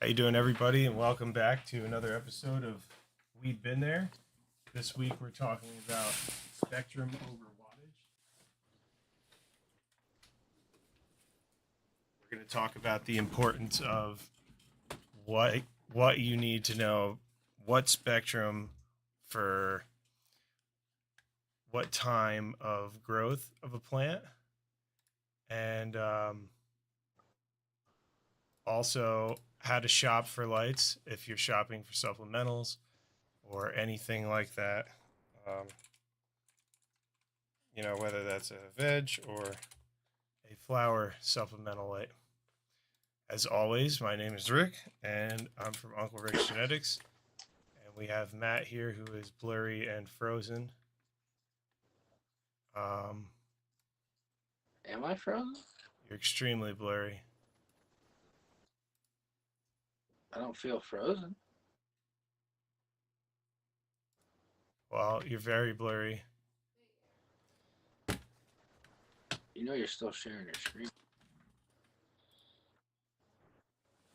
How you doing, everybody, and welcome back to another episode of We've Been There. This week we're talking about spectrum over wattage. We're going to talk about the importance of what you need to know, what spectrum for what time of growth of a plant, and also how to shop for lights if you're shopping for supplementals or anything like that. Whether that's a veg or a flower supplemental light. As always, my name is Rick, and I'm from Uncle Rick's Genetics. And we have Matt here, who is blurry and frozen. Am I frozen? You're extremely blurry. I don't feel frozen. Well, you're very blurry. You know you're still sharing your screen.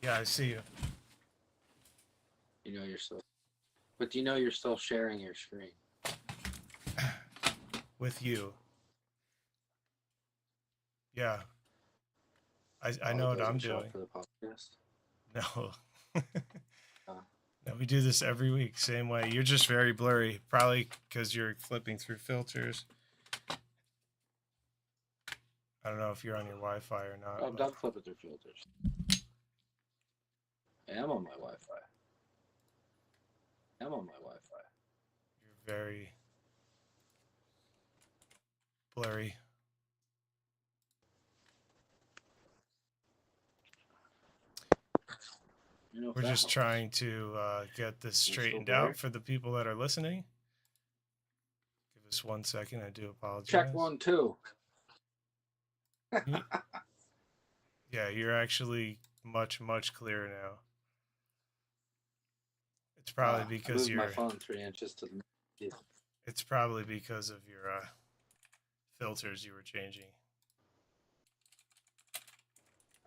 Yeah, I see you. You know you're still... But you know you're still sharing your screen. With you. Yeah. I know what I'm doing. For the podcast? No. No, we do this every week, same way. You're just very blurry, probably because you're flipping through filters. I don't know if you're on your Wi-Fi or not. I'm done flipping through filters. I am on my Wi-Fi. You're very blurry. We're just trying to get this straightened out for the people that are listening. Give us 1 second. I do apologize. Check 1, 2. Yeah, you're actually much clearer now. It's probably because my phone 3 inches to the... Yeah. It's probably because of your filters you were changing.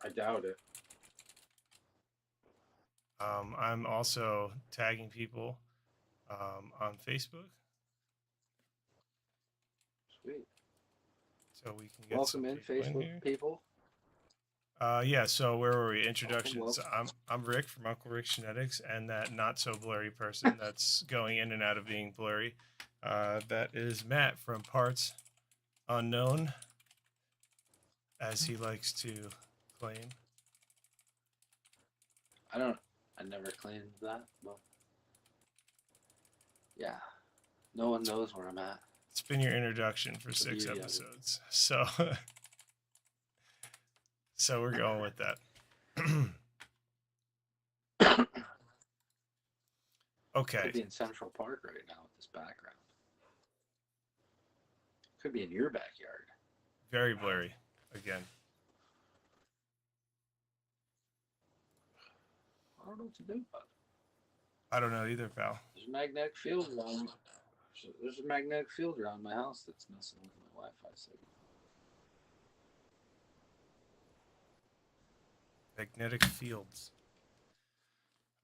I doubt it. I'm also tagging people on Facebook. Sweet. So we can get welcome in Facebook people. Yeah. So where were we? Introductions. I'm Rick from Uncle Rick's Genetics, and that not so blurry person that's going in and out of being blurry. That is Matt from Parts Unknown, as he likes to claim. I never claimed that, but yeah, no one knows where I'm at. It's been your introduction for 6 episodes, so we're going with that. Okay. Could be in Central Park right now with this background. Could be in your backyard. Very blurry again. I don't know what to do about it. I don't know either, pal. There's a magnetic field around. There's a magnetic field around my house that's messing with my Wi-Fi signal. Magnetic fields.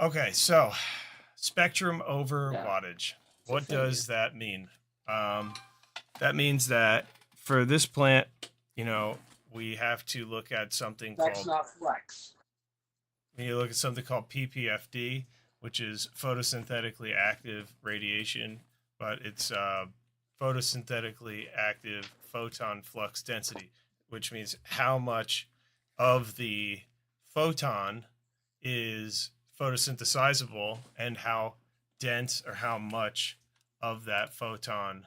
Okay, so spectrum over wattage. What does that mean? That means that for this plant, we have to look at something called... That's not flex. You look at something called PPFD, which is photosynthetically active radiation, but it's photosynthetically active photon flux density, which means how much of the photon is photosynthesizable and how dense or how much of that photon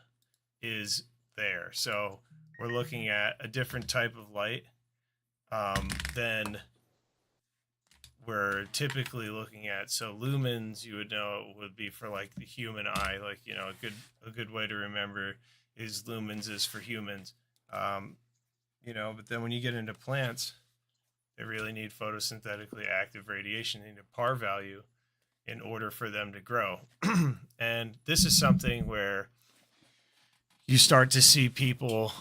is there. So we're looking at a different type of light than we're typically looking at. So lumens, you would know, would be for like the human eye. Like, a good way to remember is lumens is for humans. But then when you get into plants, they really need photosynthetically active radiation. They need a par value in order for them to grow. And this is something where you start to see people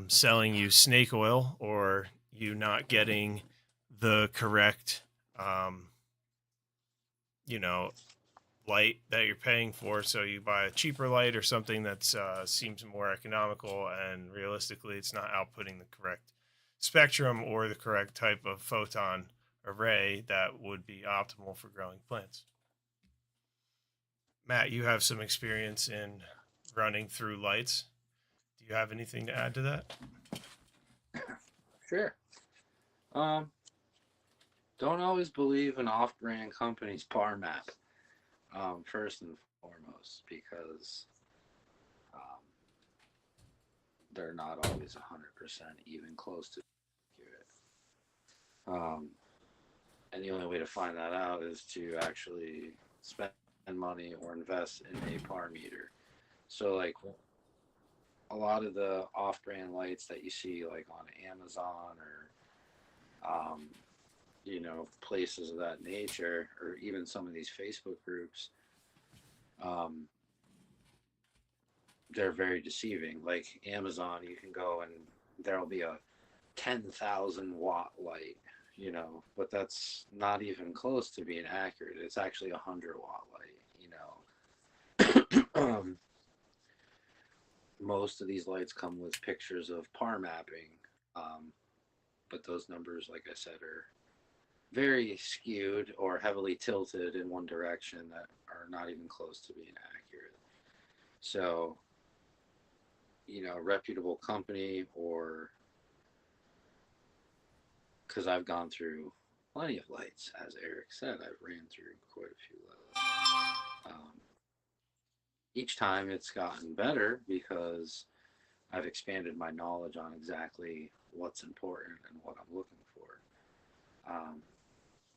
selling you snake oil, or you not getting the correct light that you're paying for. So you buy a cheaper light or something that seems more economical, and realistically, it's not outputting the correct spectrum or the correct type of photon array that would be optimal for growing plants. Matt, you have some experience in running through lights. Do you have anything to add to that? Sure. Don't always believe an off-brand company's par map. First and foremost, because they're not always 100% even close to accurate. And the only way to find that out is to actually spend money or invest in a par meter. So, like, a lot of the off-brand lights that you see, like on Amazon or places of that nature, or even some of these Facebook groups, they're very deceiving. Like Amazon, you can go and there'll be a 10,000 watt light, but that's not even close to being accurate. It's actually a 100-watt light. Most of these lights come with pictures of par mapping, but those numbers, like I said, are very skewed or heavily tilted in one direction that are not even close to being accurate. So, a reputable company, or because I've gone through plenty of lights, as Eric said, I've ran through quite a few levels. Each time it's gotten better because I've expanded my knowledge on exactly what's important and what I'm looking for.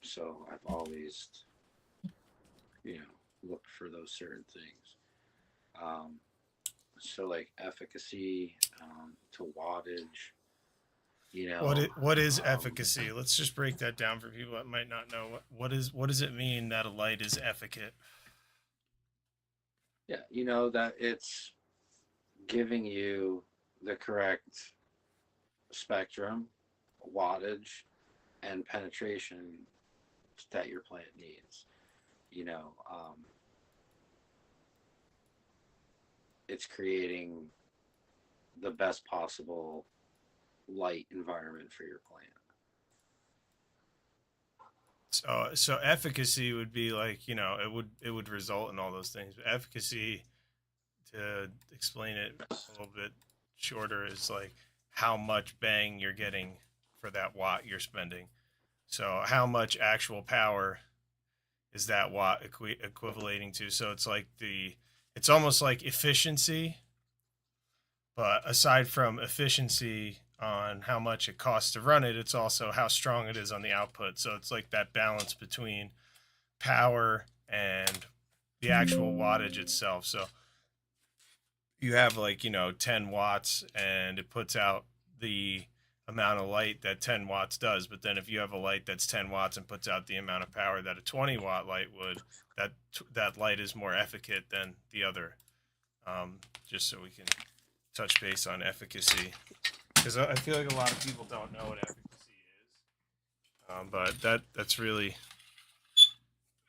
So I've always, looked for those certain things. So like efficacy, to wattage, What is efficacy? Let's just break that down for people that might not know. What does it mean that a light is efficient? Yeah, that it's giving you the correct spectrum, wattage, and penetration that your plant needs. It's creating the best possible light environment for your plant. So efficacy would be like, it would result in all those things. But efficacy, to explain it a little bit shorter, is like how much bang you're getting for that watt you're spending. So how much actual power is that watt equivalating to? So it's almost like efficiency, but aside from efficiency on how much it costs to run it, it's also how strong it is on the output. So it's like that balance between power and the actual wattage itself. So you have 10 watts and it puts out the amount of light that 10 watts does. But then if you have a light that's 10 watts and puts out the amount of power that a 20-watt light would, that light is more efficient than the other. Just so we can touch base on efficacy, because I feel like a lot of people don't know what efficacy is. But that's really,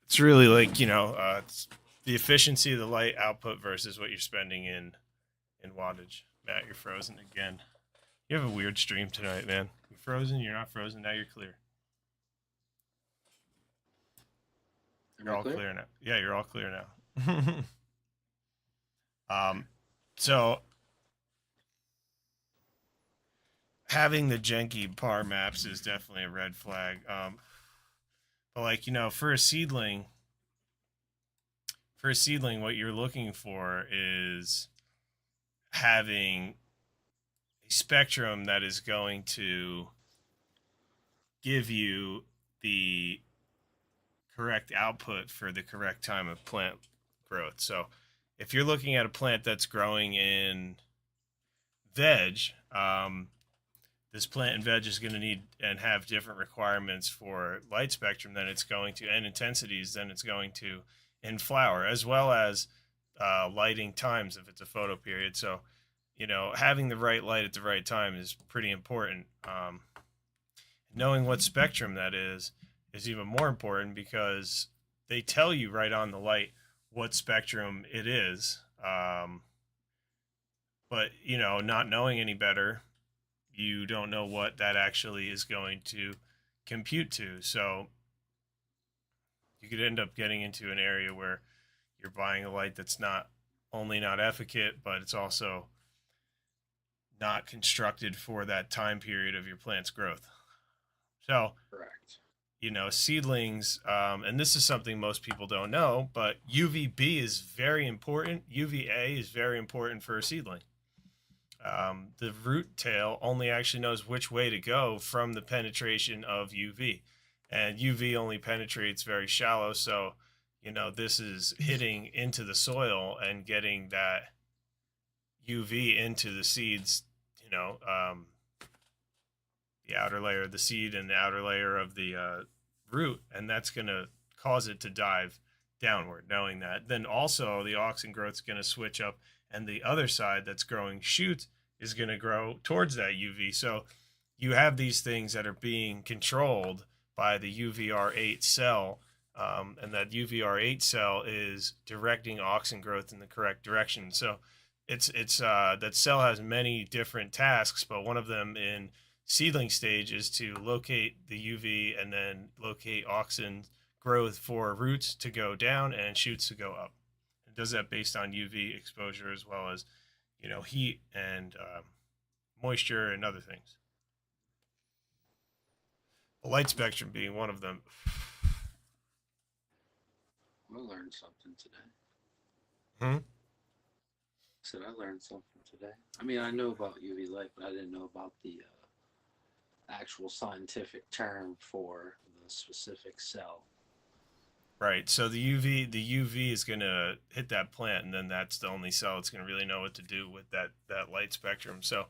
it's really like, it's the efficiency of the light output versus what you're spending in wattage. Matt, you're frozen again. You have a weird stream tonight, man. You're frozen, you're not frozen, now you're clear. You're all clear now. Yeah, you're all clear now. So having the janky par maps is definitely a red flag. But for a seedling, what you're looking for is having a spectrum that is going to give you the correct output for the correct time of plant growth. So if you're looking at a plant that's growing in veg, this plant in veg is going to need and have different requirements for light spectrum than it's going to, and intensities than it's going to in flower, as well as lighting times if it's a photo period. So, having the right light at the right time is pretty important. Knowing what spectrum that is even more important, because they tell you right on the light what spectrum it is. But not knowing any better, you don't know what that actually is going to compute to. So you could end up getting into an area where you're buying a light that's not only not efficacious, but it's also not constructed for that time period of your plant's growth. So, Correct. seedlings, and this is something most people don't know, but UVB is very important. UVA is very important for a seedling. The root tail only actually knows which way to go from the penetration of UV. And UV only penetrates very shallow. So, this is hitting into the soil and getting that UV into the seeds, the outer layer of the seed and the outer layer of the root. And that's going to cause it to dive downward, knowing that. Then also the auxin growth is going to switch up, and the other side that's growing shoots is going to grow towards that UV. So you have these things that are being controlled by the UVR8 cell, and that UVR8 cell is directing auxin growth in the correct direction. So it's that cell has many different tasks, but one of them in seedling stage is to locate the UV and then locate auxin growth for roots to go down and shoots to go up. It does that based on UV exposure as well as heat and moisture and other things. The light spectrum being one of them. I learned something today. Hmm? I said I learned something today. I mean, I know about UV light, but I didn't know about the actual scientific term for the specific cell. Right. So the UV is going to hit that plant, and then that's the only cell that's going to really know what to do with that light spectrum. So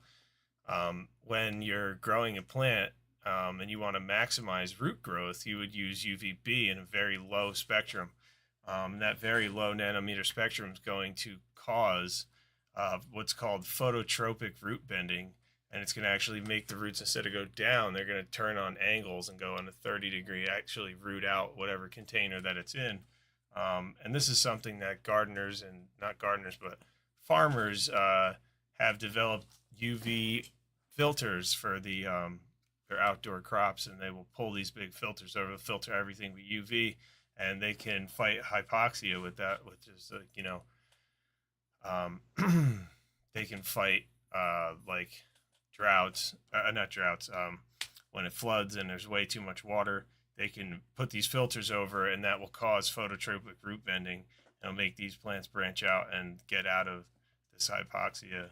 when you're growing a plant and you want to maximize root growth, you would use UVB in a very low spectrum. That very low nanometer spectrum is going to cause what's called phototropic root bending, and it's going to actually make the roots, instead of go down, they're going to turn on angles and go on a 30-degree, actually root out whatever container that it's in. And this is something that gardeners, and not gardeners, but farmers have developed UV filters for their outdoor crops, and they will pull these big filters over to filter everything with UV, and they can fight hypoxia with that, which is they can fight like droughts, not droughts, when it floods and there's way too much water. They can put these filters over, and that will cause phototropic root bending. It'll make these plants branch out and get out of this hypoxia,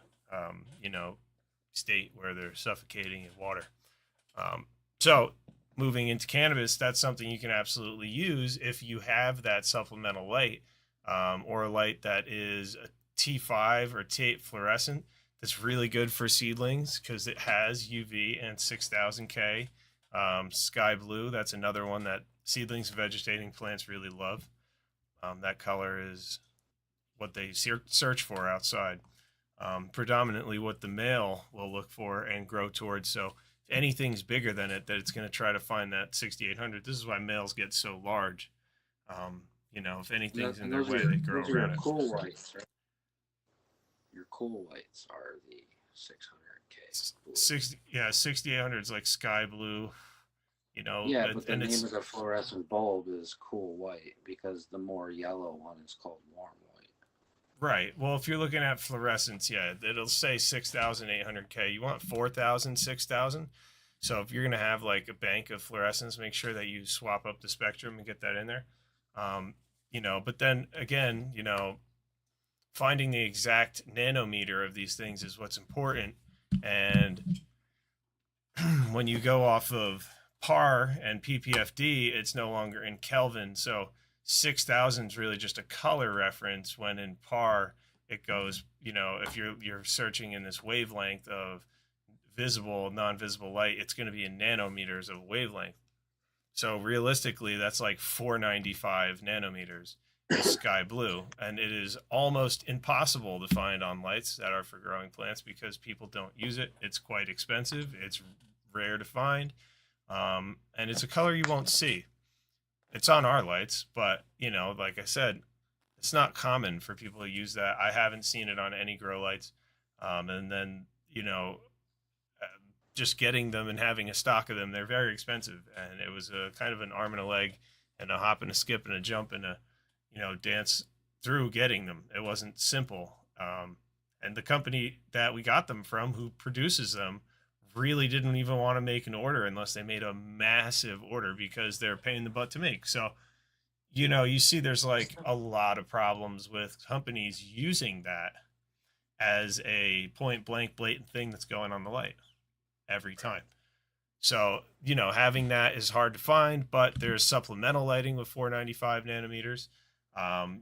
state where they're suffocating in water. So moving into cannabis, that's something you can absolutely use if you have that supplemental light, or a light that is a T5 or T8 fluorescent. That's really good for seedlings because it has UV and 6000K. Sky blue, that's another one that seedlings and vegetating plants really love. That color is what they search for outside. Predominantly what the male will look for and grow towards. So if anything's bigger than it, that it's going to try to find that 6800. This is why males get so large. If anything's in their way, they grow around it. Cool whites, right? Your cool whites are the 600K. 6800 is like sky blue. Yeah, but the name of the fluorescent bulb is cool white because the more yellow one is called warm white. Right. Well, if you're looking at fluorescence, yeah, it'll say 6800K. You want 4000, 6000. So if you're going to have like a bank of fluorescence, make sure that you swap up the spectrum and get that in there. But then again, finding the exact nanometer of these things is what's important. And when you go off of PAR and PPFD, it's no longer in Kelvin. So 6000 is really just a color reference, when in PAR it goes, if you're searching in this wavelength of visible, non-visible light, it's going to be in nanometers of wavelength. So realistically, that's like 495 nanometers is sky blue, and it is almost impossible to find on lights that are for growing plants because people don't use it. It's quite expensive. It's rare to find, and it's a color you won't see. It's on our lights, but like I said, it's not common for people to use that. I haven't seen it on any grow lights. And then uh, just getting them and having a stock of them, they're very expensive, and it was a kind of an arm and a leg and a hop and a skip and a jump and a dance through getting them. It wasn't simple. And the company that we got them from, who produces them, really didn't even want to make an order unless they made a massive order because they're a pain in the butt to make. So, you see there's like a lot of problems with companies using that as a point blank blatant thing that's going on the light every time. So, having that is hard to find, but there's supplemental lighting with 495 nanometers.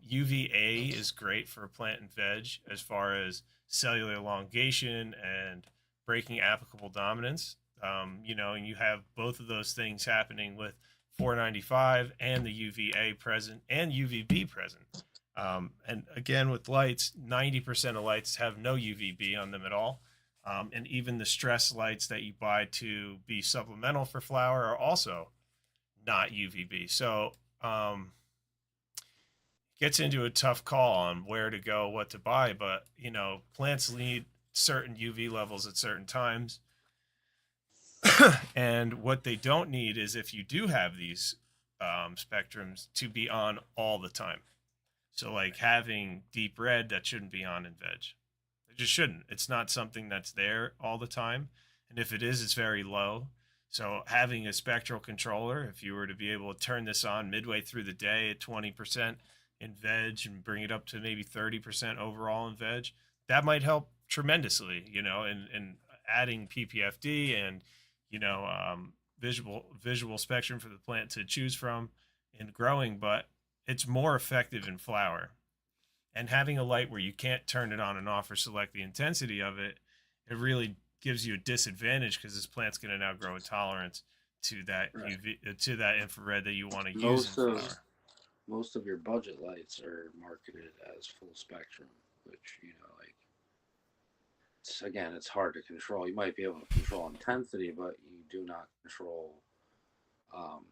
UVA is great for plant and veg as far as cellular elongation and breaking applicable dominance. And you have both of those things happening with 495 and the UVA present and UVB present. And again, with lights, 90% of lights have no UVB on them at all. And even the stress lights that you buy to be supplemental for flower are also not UVB. So gets into a tough call on where to go, what to buy. But plants need certain UV levels at certain times. And what they don't need is, if you do have these spectrums, to be on all the time. So like having deep red, that shouldn't be on in veg. It just shouldn't. It's not something that's there all the time. And if it is, it's very low. So having a spectral controller, if you were to be able to turn this on midway through the day at 20% in veg and bring it up to maybe 30% overall in veg, that might help tremendously, in adding PPFD and, visual spectrum for the plant to choose from in growing, but it's more effective in flower. And having a light where you can't turn it on and off or select the intensity of it, it really gives you a disadvantage because this plant's going to now grow a tolerance to that Right. UV, to that infrared that you want to use in Most of flower. most of your budget lights are marketed as full spectrum, which like again, it's hard to control. You might be able to control intensity, but you do not control um,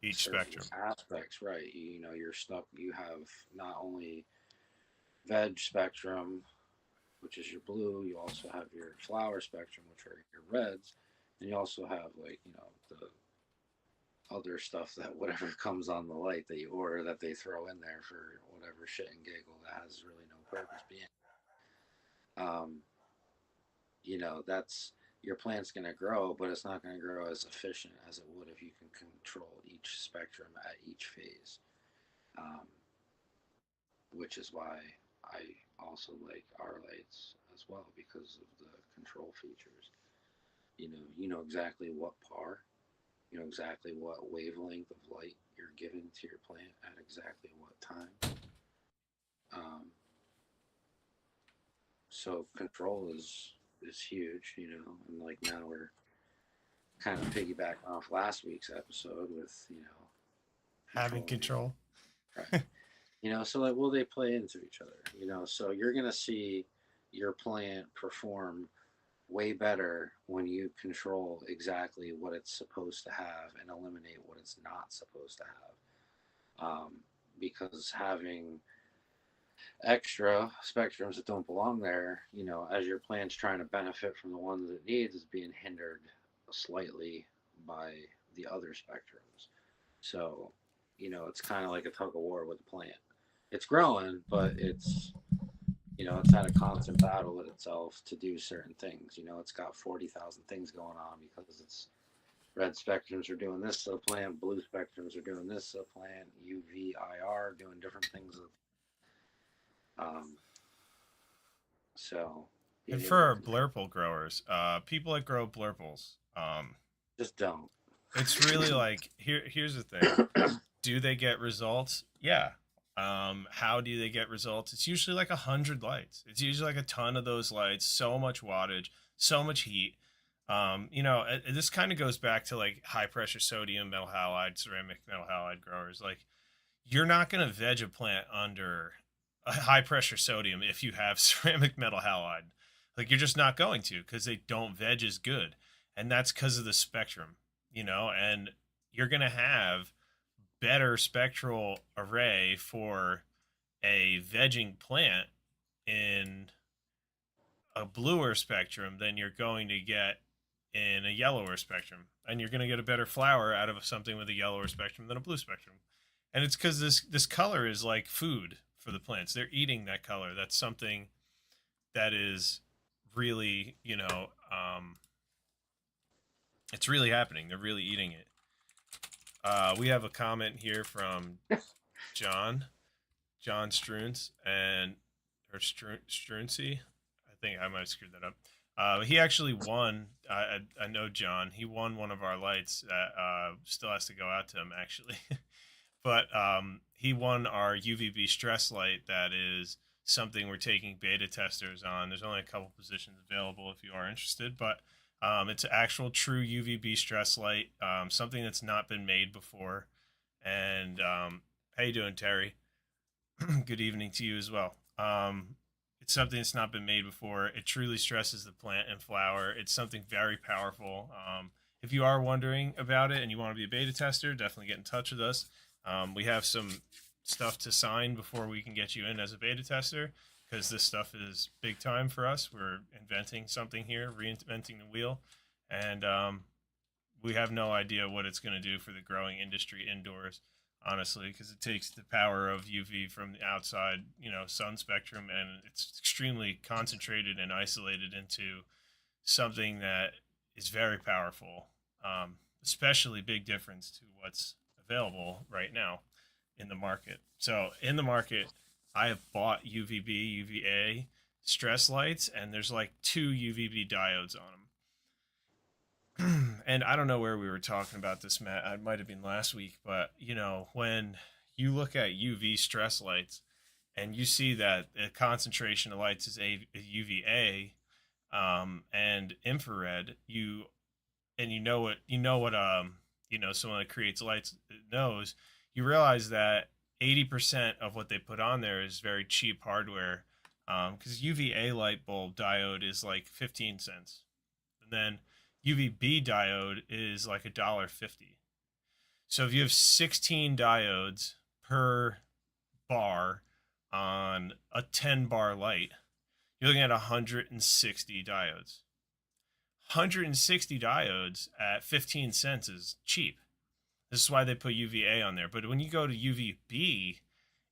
Each certain spectrum. aspects. Right? You're stuck. You have not only veg spectrum, which is your blue. You also have your flower spectrum, which are your reds, and you also have the other stuff that whatever comes on the light that you order that they throw in there for whatever shit and giggle that has really no purpose being. Um, that's your plant's going to grow, but it's not going to grow as efficient as it would if you can control each spectrum at each phase. Um, which is why I also like our lights as well because of the control features. You know exactly what par, you know exactly what wavelength of light you're giving to your plant at exactly what time. Um, so control is huge, and like now we're kind of piggybacking off last week's episode with Having controlling your control. right. So like will they play into each other? So you're gonna see your plant perform way better when you control exactly what it's supposed to have and eliminate what it's not supposed to have. Because having extra spectrums that don't belong there, as your plant's trying to benefit from the ones it needs, is being hindered slightly by the other spectrums. So, it's kind of like a tug of war with the plant. It's growing, but it's had a constant battle with itself to do certain things. It's got 40,000 things going on because it's red spectrums are doing this to the plant, blue spectrums are doing this to the plant, UV, IR doing different things. Um, so And being for able our to blurple growers, people that grow blurples, just don't. it's really like here's the thing. Do they get results? Yeah. How do they get results? It's usually like 100 lights. It's usually like a ton of those lights, so much wattage, so much heat. This kind of goes back to like high pressure sodium metal halide, ceramic metal halide growers. Like, you're not going to veg a plant under a high pressure sodium if you have ceramic metal halide. Like, you're just not going to, because they don't veg as good. And that's because of the spectrum, and you're going to have better spectral array for a vegging plant in a bluer spectrum than you're going to get in a yellower spectrum. And you're going to get a better flower out of something with a yellower spectrum than a blue spectrum. And it's because this color is like food for the plants. They're eating that color. That's something that is really, it's really happening. They're really eating it. We have a comment here from John, John Struns, and or Struncy. I think I might have screwed that up. He actually won. I know John. He won one of our lights that still has to go out to him actually. But he won our UVB stress light. That is something we're taking beta testers on. There's only a couple positions available if you are interested, but it's an actual true UVB stress light, something that's not been made before. And how you doing, Terry? Good evening to you as well. It's something that's not been made before. It truly stresses the plant and flower. It's something very powerful. If you are wondering about it and you want to be a beta tester, definitely get in touch with us. We have some stuff to sign before we can get you in as a beta tester, because this stuff is big time for us. We're inventing something here, reinventing the wheel, and we have no idea what it's going to do for the growing industry indoors, honestly, because it takes the power of UV from the outside, sun spectrum, and it's extremely concentrated and isolated into something that is very powerful, especially big difference to what's available right now in the market. So in the market, I have bought UVB, UVA stress lights, and there's like 2 UVB diodes on them. And I don't know where we were talking about this, Matt. I might have been last week, but when you look at UV stress lights and you see that the concentration of lights is UVA and infrared, someone that creates lights knows, you realize that 80% of what they put on there is very cheap hardware, because UVA light bulb diode is like 15 cents, and then UVB diode is like $1.50. So if you have 16 diodes per bar on a 10 bar light, you're looking at 160 diodes. 160 diodes at 15 cents is cheap. This is why they put UVA on there. But when you go to UVB,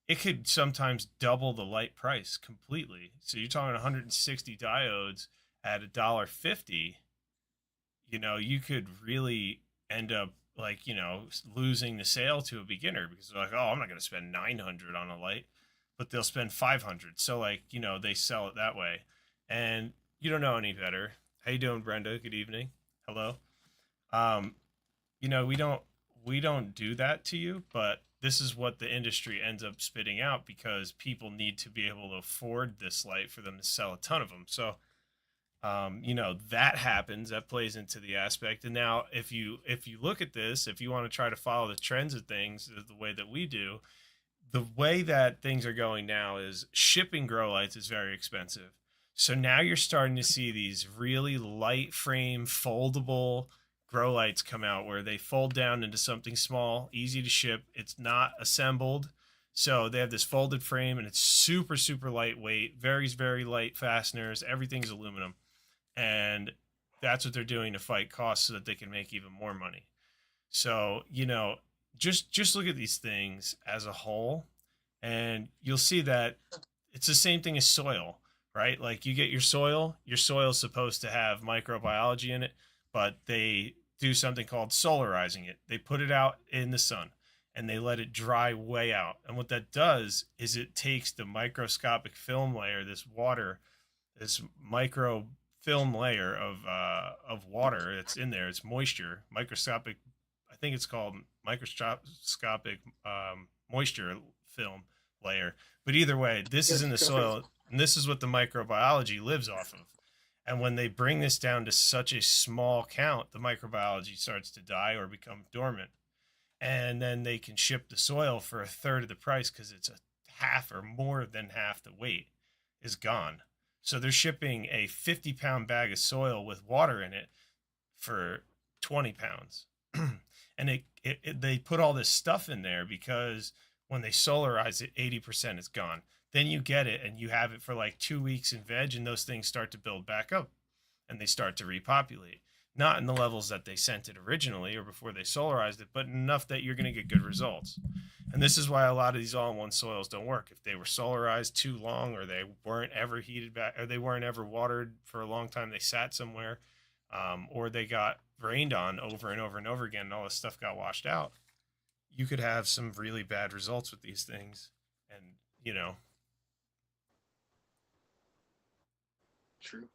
it could sometimes double the light price completely. So you're talking 160 diodes at $1.50. You could really end up losing the sale to a beginner, because they're like, oh, I'm not going to spend 900 on a light, but they'll spend 500. So they sell it that way, and you don't know any better. How you doing, Brenda? Good evening. Hello. We don't do that to you, but this is what the industry ends up spitting out, because people need to be able to afford this light for them to sell a ton of them. So, that happens. That plays into the aspect. And now, if you look at this, if you want to try to follow the trends of things the way that we do, the way that things are going now is shipping grow lights is very expensive. So now you're starting to see these really light frame foldable grow lights come out, where they fold down into something small, easy to ship. It's not assembled. So they have this folded frame, and it's super, super lightweight, very, very light fasteners. Everything's aluminum. And that's what they're doing to fight costs so that they can make even more money. So, just look at these things as a whole, and you'll see that it's the same thing as soil, right? Like, you get your soil is supposed to have microbiology in it, but they do something called solarizing it. They put it out in the sun and they let it dry way out. And what that does is it takes the microscopic film layer, this micro film layer of water that's in there. It's moisture, microscopic. I think it's called microscopic moisture film layer. But either way, this is in the soil, and this is what the microbiology lives off of. And when they bring this down to such a small count, the microbiology starts to die or become dormant. And then they can ship the soil for a third of the price, because it's a half or more than half the weight is gone. So they're shipping a 50-pound bag of soil with water in it for 20 pounds. And they put all this stuff in there because when they solarize it, 80% is gone. Then you get it and you have it for like 2 weeks in veg, and those things start to build back up and they start to repopulate. Not in the levels that they sent it originally or before they solarized it, but enough that you're going to get good results. And this is why a lot of these all-in-one soils don't work. If they were solarized too long, or they weren't ever heated back, or they weren't ever watered for a long time, they sat somewhere, or they got rained on over and over and over again, and all this stuff got washed out, you could have some really bad results with these things. And, you know, True.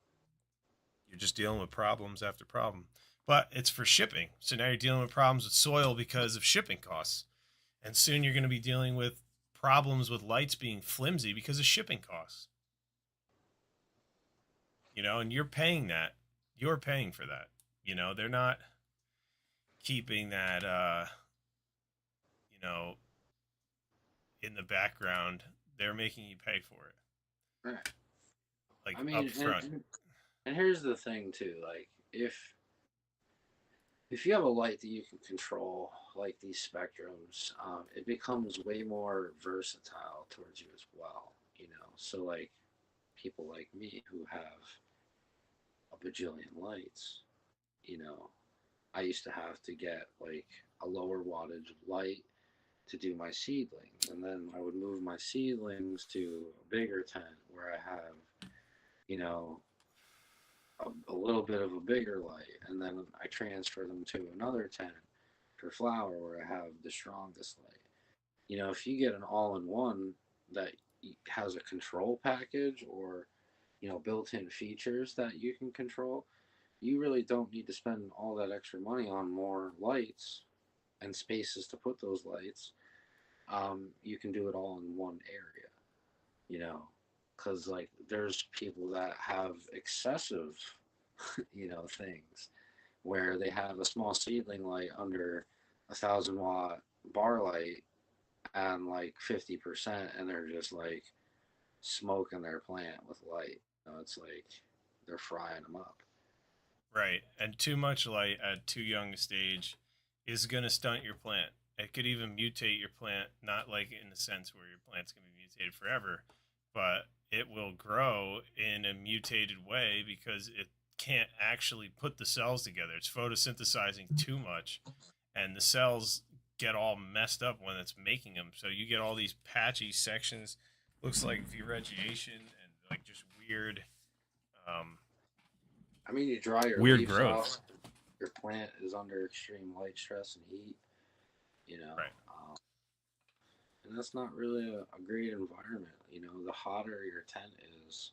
you're just dealing with problems after problem. But it's for shipping. So now you're dealing with problems with soil because of shipping costs. And soon you're going to be dealing with problems with lights being flimsy because of shipping costs. You know, and you're paying that. You're paying for that. You know, they're not keeping that, you know, in the background. They're making you pay for it. Right. Like I mean, up front. and here's the thing too. Like, if you have a light that you can control, like these spectrums, it becomes way more versatile towards you as well. You know, so like people like me who have a bajillion lights, you know, I used to have to get like a lower wattage light to do my seedlings, and then I would move my seedlings to a bigger tent where I have, you know, a little bit of a bigger light, and then I transfer them to another tent for flower where I have the strongest light. You know, if you get an all-in-one that has a control package, or, you know, built-in features that you can control, you really don't need to spend all that extra money on more lights and spaces to put those lights. You can do it all in one area, you know, because like there's people that have excessive, you know, things where they have a small seedling light under 1,000 watt bar light and like 50%, and they're just like smoking their plant with light. You know, it's like they're frying them up. Right. And too much light at too young a stage is going to stunt your plant. It could even mutate your plant, not like in the sense where your plant's going to be mutated forever, but it will grow in a mutated way because it can't actually put the cells together. It's photosynthesizing too much, and the cells get all messed up when it's making them. So you get all these patchy sections, looks like vegetation and like just weird, um, I mean, you dry your weird leaves growth. off, your plant is under extreme light stress and heat, you know, Right. and that's not really a great environment. You know, the hotter your tent is,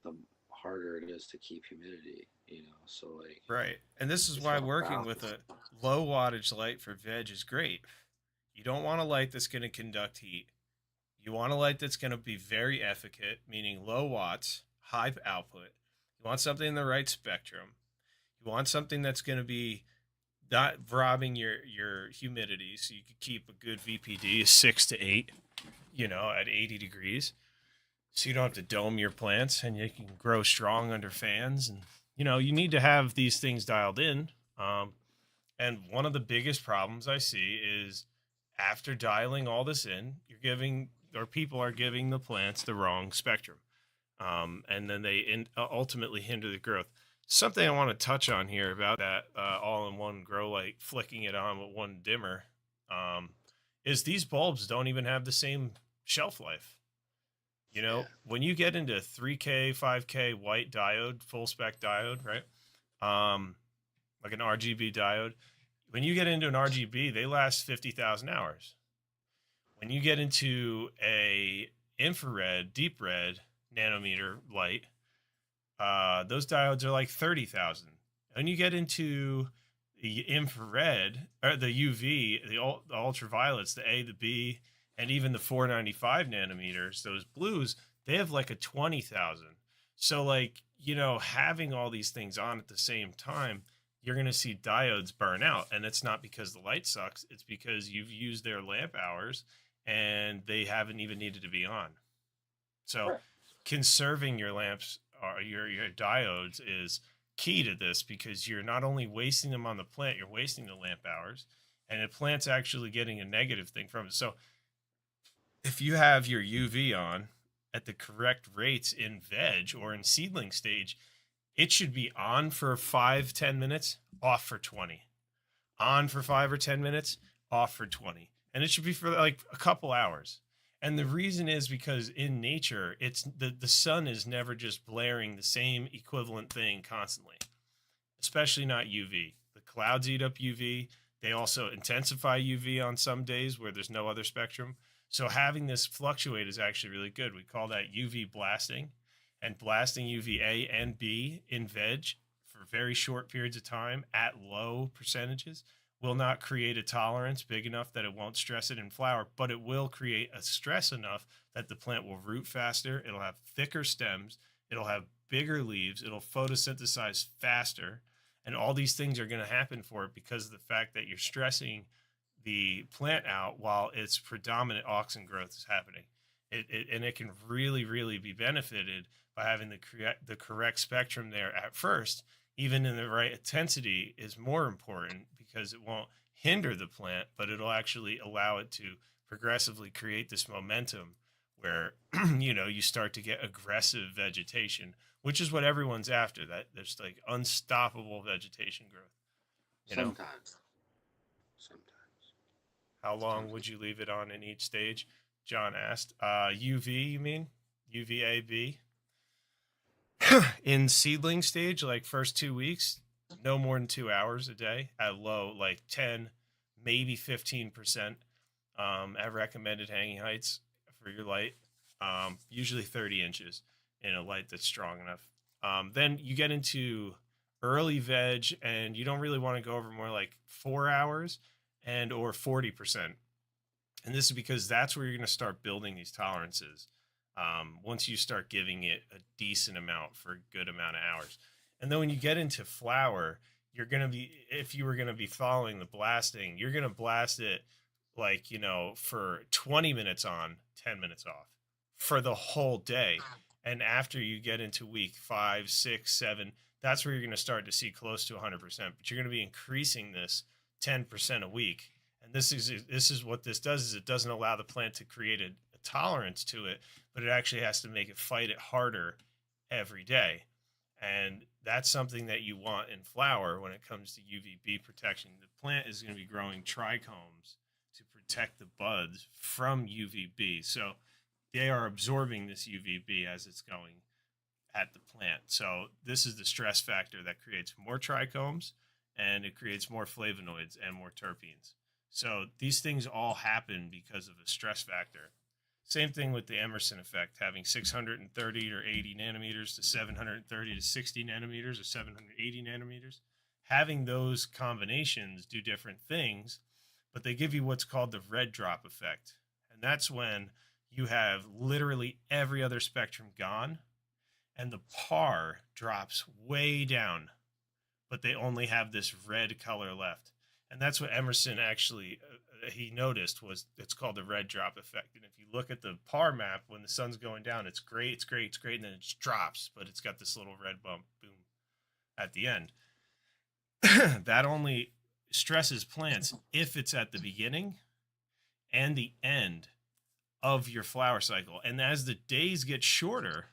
the harder it is to keep humidity, you know, so like Right. And this is it's why got to working with balance. a low wattage light for veg is great. You don't want a light that's going to conduct heat. You want a light that's going to be very efficient, meaning low watts, high output. You want something in the right spectrum. You want something that's going to be not robbing your humidity, so you can keep a good VPD 6 to 8, you know, at 80 degrees. So you don't have to dome your plants, and you can grow strong under fans. And you know, you need to have these things dialed in. Um, and one of the biggest problems I see is after dialing all this in, you're giving, or people are giving the plants the wrong spectrum. And then they ultimately hinder the growth. Something I want to touch on here about that all-in-one grow light, flicking it on with one dimmer, um, is these bulbs don't even have the same shelf life. You know, Yeah. when you get into 3K, 5K white diode, full spec diode, right? Like an RGB diode, when you get into an RGB, they last 50,000 hours. When you get into a infrared, deep red nanometer light, those diodes are like 30,000. When you get into the infrared, or the UV, the ultraviolets, the A, the B, and even the 495 nanometers, those blues, they have like a 20,000. So, like, you know, having all these things on at the same time, you're going to see diodes burn out. And it's not because the light sucks, it's because you've used their lamp hours and they haven't even needed to be on. So, Right. conserving your lamps or your diodes is key to this, because you're not only wasting them on the plant, you're wasting the lamp hours, and the plant's actually getting a negative thing from it. So if you have your UV on at the correct rates in veg or in seedling stage, it should be on for 5-10 minutes, off for 20, on for 5 or 10 minutes, off for 20, and it should be for like a couple hours. And the reason is because in nature, it's the sun is never just blaring the same equivalent thing constantly, especially not UV. The clouds eat up UV. They also intensify UV on some days where there's no other spectrum. So having this fluctuate is actually really good. We call that UV blasting, and blasting UVA and B in veg for very short periods of time at low percentages will not create a tolerance big enough that it won't stress it in flower, but it will create a stress enough that the plant will root faster. It'll have thicker stems. It'll have bigger leaves. It'll photosynthesize faster. And all these things are going to happen for it because of the fact that you're stressing the plant out while its predominant auxin growth is happening. And it can really, really be benefited by having the correct spectrum there at first. Even in the right intensity is more important because it won't hinder the plant, but it'll actually allow it to progressively create this momentum where you start to get aggressive vegetation, which is what everyone's after. That there's like unstoppable vegetation growth. Sometimes. How long would you leave it on in each stage? John asked. UV, you mean? UVAB? In seedling stage, like first 2 weeks, no more than 2 hours a day at low, like 10, maybe 15% at recommended hanging heights for your light. Usually 30 inches in a light that's strong enough. Then you get into early veg, and you don't really want to go over more like 4 hours and or 40%. And this is because that's where you're going to start building these tolerances. Once you start giving it a decent amount for a good amount of hours. And then when you get into flower, you're going to be, if you were going to be following the blasting, you're going to blast it like, for 20 minutes on, 10 minutes off for the whole day. And after you get into week 5, 6, 7, that's where you're going to start to see close to 100%. But you're going to be increasing this 10% a week. And this is what this does, is it doesn't allow the plant to create a tolerance to it, but it actually has to make it fight it harder every day. And that's something that you want in flower when it comes to UVB protection. The plant is going to be growing trichomes to protect the buds from UVB. So they are absorbing this UVB as it's going at the plant. So this is the stress factor that creates more trichomes, and it creates more flavonoids and more terpenes. So these things all happen because of a stress factor. Same thing with the Emerson effect, having 630 or 80 nanometers to 730 to 60 nanometers or 780 nanometers. Having those combinations do different things, but they give you what's called the red drop effect. And that's when you have literally every other spectrum gone, and the PAR drops way down, but they only have this red color left. And that's what Emerson actually he noticed, was it's called the red drop effect. And if you look at the PAR map, when the sun's going down, it's great, it's great, it's great, and then it just drops, but it's got this little red bump, boom, at the end. That only stresses plants if it's at the beginning and the end of your flower cycle. And as the days get shorter,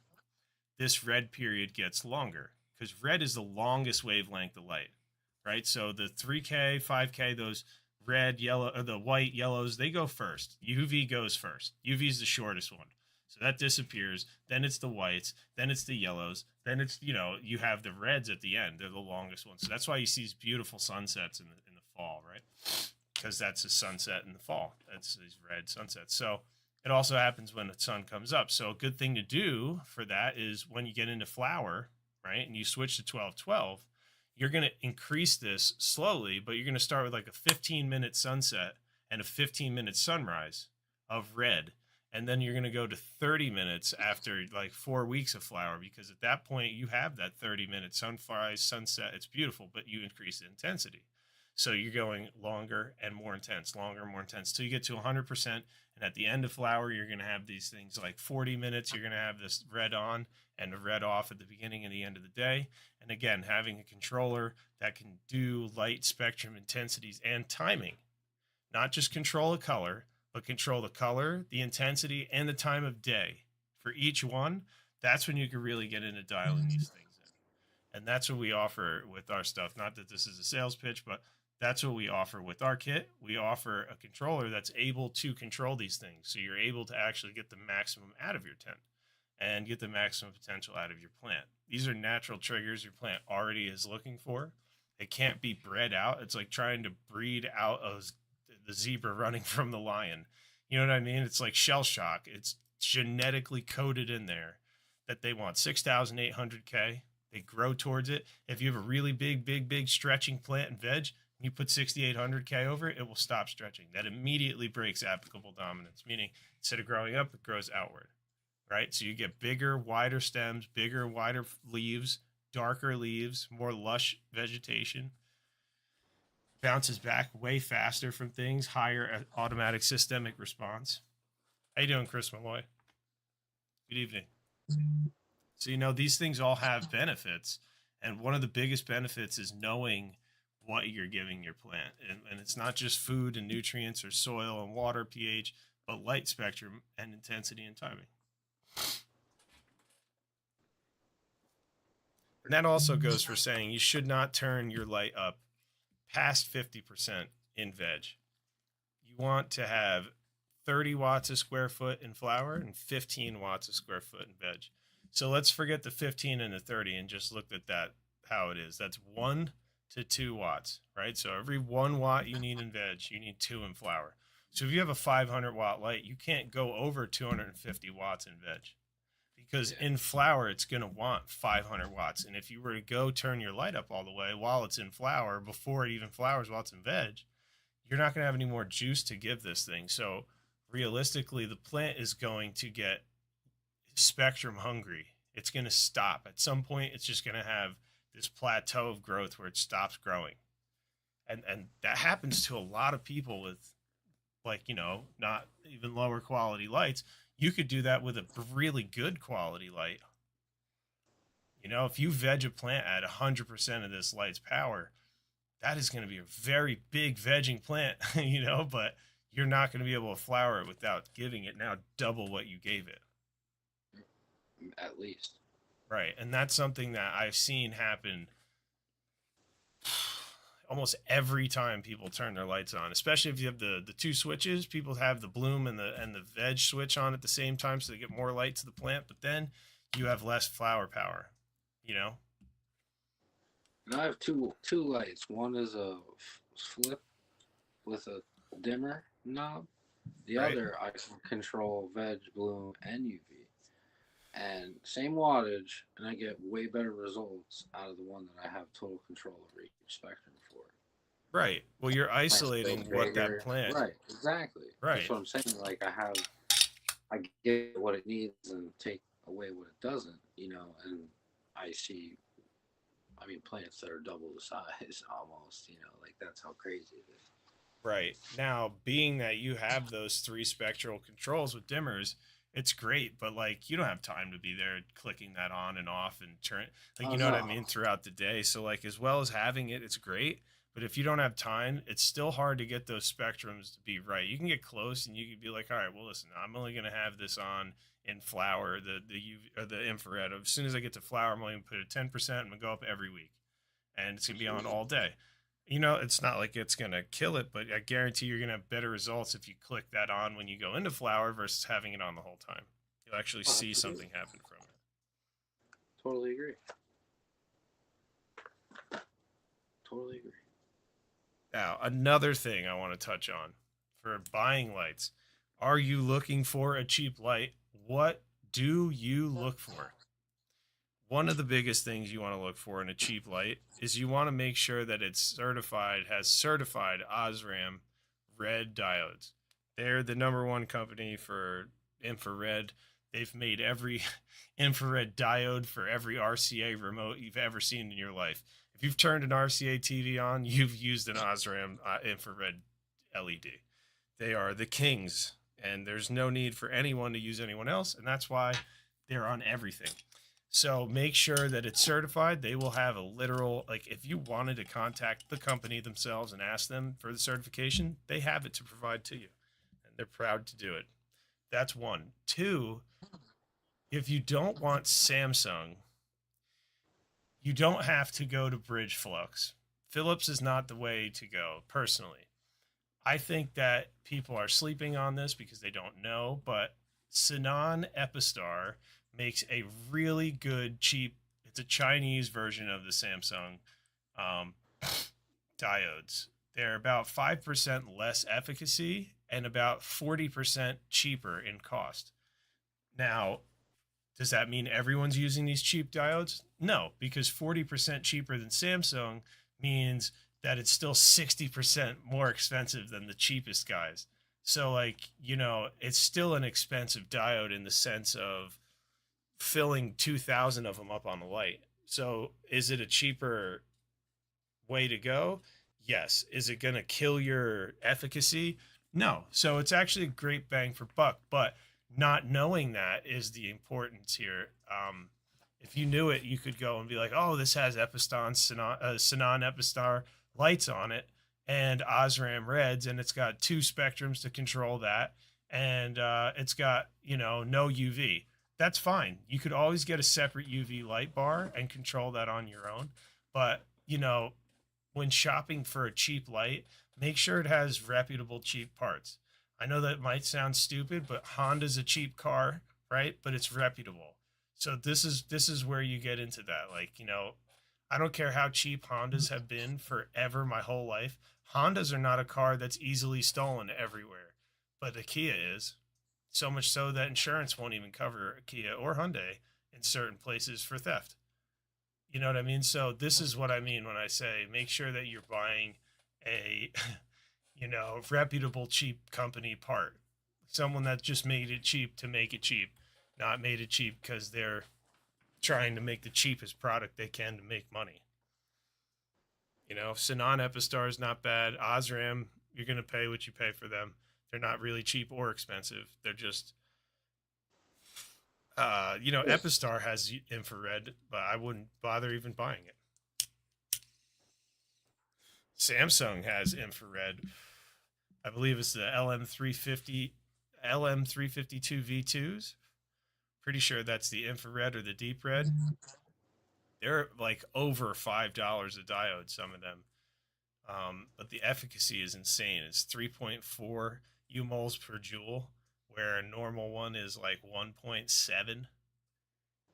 this red period gets longer, because red is the longest wavelength of light, right? So the 3K, 5K, those red, yellow, or the white, yellows, they go first. UV goes first. UV is the shortest one. So that disappears. Then it's the whites. Then it's the yellows. Then it's, you have the reds at the end. They're the longest ones. So that's why you see these beautiful sunsets in the fall, right? Because that's a sunset in the fall. That's these red sunsets. So it also happens when the sun comes up. So a good thing to do for that is when you get into flower, right, and you switch to 12-12, you're going to increase this slowly, but you're going to start with like a 15-minute sunset and a 15-minute sunrise of red. And then you're going to go to 30 minutes after like 4 weeks of flower, because at that point you have that 30-minute sunrise, sunset. It's beautiful, but you increase the intensity. So you're going longer and more intense, longer and more intense, till you get to 100%. And at the end of flower, you're going to have these things like 40 minutes. You're going to have this red on, and the red off at the beginning and the end of the day. And again, having a controller that can do light spectrum intensities and timing, not just control a color, but control the color, the intensity, and the time of day for each one. That's when you can really get into dialing these things in. And that's what we offer with our stuff. Not that this is a sales pitch, but that's what we offer with our kit. We offer a controller that's able to control these things. So you're able to actually get the maximum out of your tent and get the maximum potential out of your plant. These are natural triggers your plant already is looking for. It can't be bred out. It's like trying to breed out the zebra running from the lion. You know what I mean? It's like shell shock. It's genetically coded in there that they want 6,800K. They grow towards it. If you have a really big stretching plant and veg, and you put 6,800K over it, it will stop stretching. That immediately breaks applicable dominance, meaning instead of growing up, it grows outward, right? So you get bigger, wider stems, bigger, wider leaves, darker leaves, more lush vegetation. Bounces back way faster from things, higher automatic systemic response. How you doing, Chris Malloy? Good evening. So, these things all have benefits. And one of the biggest benefits is knowing what you're giving your plant. And it's not just food and nutrients or soil and water pH, but light spectrum and intensity and timing. And that also goes for saying you should not turn your light up past 50% in veg. You want to have 30 watts a square foot in flower and 15 watts a square foot in veg. So let's forget the 15 and the 30 and just look at that, how it is. That's 1 to 2 watts, right? So every 1 watt you need in veg, you need 2 in flower. So if you have a 500 watt light, you can't go over 250 watts in veg, because in flower, it's going to want 500 watts. And if you were to go turn your light up all the way while it's in flower, before it even flowers while it's in veg, you're not going to have any more juice to give this thing. So realistically, the plant is going to get spectrum hungry. It's going to stop. At some point, it's just going to have this plateau of growth where it stops growing. And that happens to a lot of people with, not even lower quality lights. You could do that with a really good quality light. If you veg a plant at 100% of this light's power, that is going to be a very big vegging plant, but you're not going to be able to flower it without giving it now double what you gave it. At least. Right. And that's something that I've seen happen almost every time people turn their lights on, especially if you have the two switches. People have the bloom and the veg switch on at the same time, so they get more light to the plant, but then you have less flower power, And I have two lights. One is a flip with a dimmer knob. The other I can control veg, bloom, and UV. And same wattage, and I get way better results out of the one that I have total control over each spectrum for. Right. Well, you're isolating what that plant. Right. Exactly. Right. That's what I'm saying. Like I get what it needs and take away what it doesn't. And I see. Plants that are double the size almost. Like that's how crazy it is. Right. Now, being that you have those 3 spectral controls with dimmers, it's great, but you don't have time to be there clicking that on and off and turn, what I mean, throughout the day. So as well as having it, it's great. But if you don't have time, it's still hard to get those spectrums to be right. You can get close and you can be like, all right, well, listen, I'm only going to have this on in flower, the UV or the infrared. As soon as I get to flower, I'm only going to put it 10%. I'm going to go up every week, and it's going to be on all day. It's not like it's going to kill it, but I guarantee you're going to have better results if you click that on when you go into flower versus having it on the whole time. You'll actually see something happen from it. Totally agree. Totally agree. Now, another thing I want to touch on for buying lights. Are you looking for a cheap light? What do you look for? One of the biggest things you want to look for in a cheap light is you want to make sure that it's has certified Osram red diodes. They're the #1 company for infrared. They've made every infrared diode for every RCA remote you've ever seen in your life. If you've turned an RCA TV on, you've used an Osram infrared LED. They are the kings, and there's no need for anyone to use anyone else, and that's why they're on everything. So make sure that it's certified. They will have a literal, like, if you wanted to contact the company themselves and ask them for the certification, they have it to provide to you. And they're proud to do it. That's one. Two, if you don't want Samsung, you don't have to go to Bridge Flux. Philips is not the way to go, personally. I think that people are sleeping on this because they don't know, but Sinan Epistar makes a really good, cheap, it's a Chinese version of the Samsung um, diodes. They're about 5% less efficacy and about 40% cheaper in cost. Now, does that mean everyone's using these cheap diodes? No, because 40% cheaper than Samsung means that it's still 60% more expensive than the cheapest guys. So, like, it's still an expensive diode in the sense of filling 2,000 of them up on the light. So, is it a cheaper way to go? Yes. Is it going to kill your efficacy? No. So it's actually a great bang for buck, but not knowing that is the importance here. If you knew it, you could go and be like, oh, this has Sinan Epistar lights on it and Osram reds, and it's got two spectrums to control that, and it's got, no UV. That's fine. You could always get a separate UV light bar and control that on your own. But, when shopping for a cheap light, make sure it has reputable cheap parts. I know that might sound stupid, but Honda's a cheap car, right? But it's reputable. So this is where you get into that. Like, I don't care how cheap Hondas have been forever, my whole life. Hondas are not a car that's easily stolen everywhere, but a Kia is. So much so that insurance won't even cover a Kia or Hyundai in certain places for theft. You know what I mean? So this is what I mean when I say make sure that you're buying a, reputable cheap company part. Someone that just made it cheap to make it cheap, not made it cheap because they're trying to make the cheapest product they can to make money. Sinan Epistar is not bad. Osram, you're going to pay what you pay for them. They're not really cheap or expensive. They're just, Epistar has infrared, but I wouldn't bother even buying it. Samsung has infrared. I believe it's the LM350, LM352 V2s. Pretty sure that's the infrared or the deep red. They're like over $5 a diode, some of them. But the efficacy is insane. It's 3.4 umoles per joule, where a normal one is like 1.7.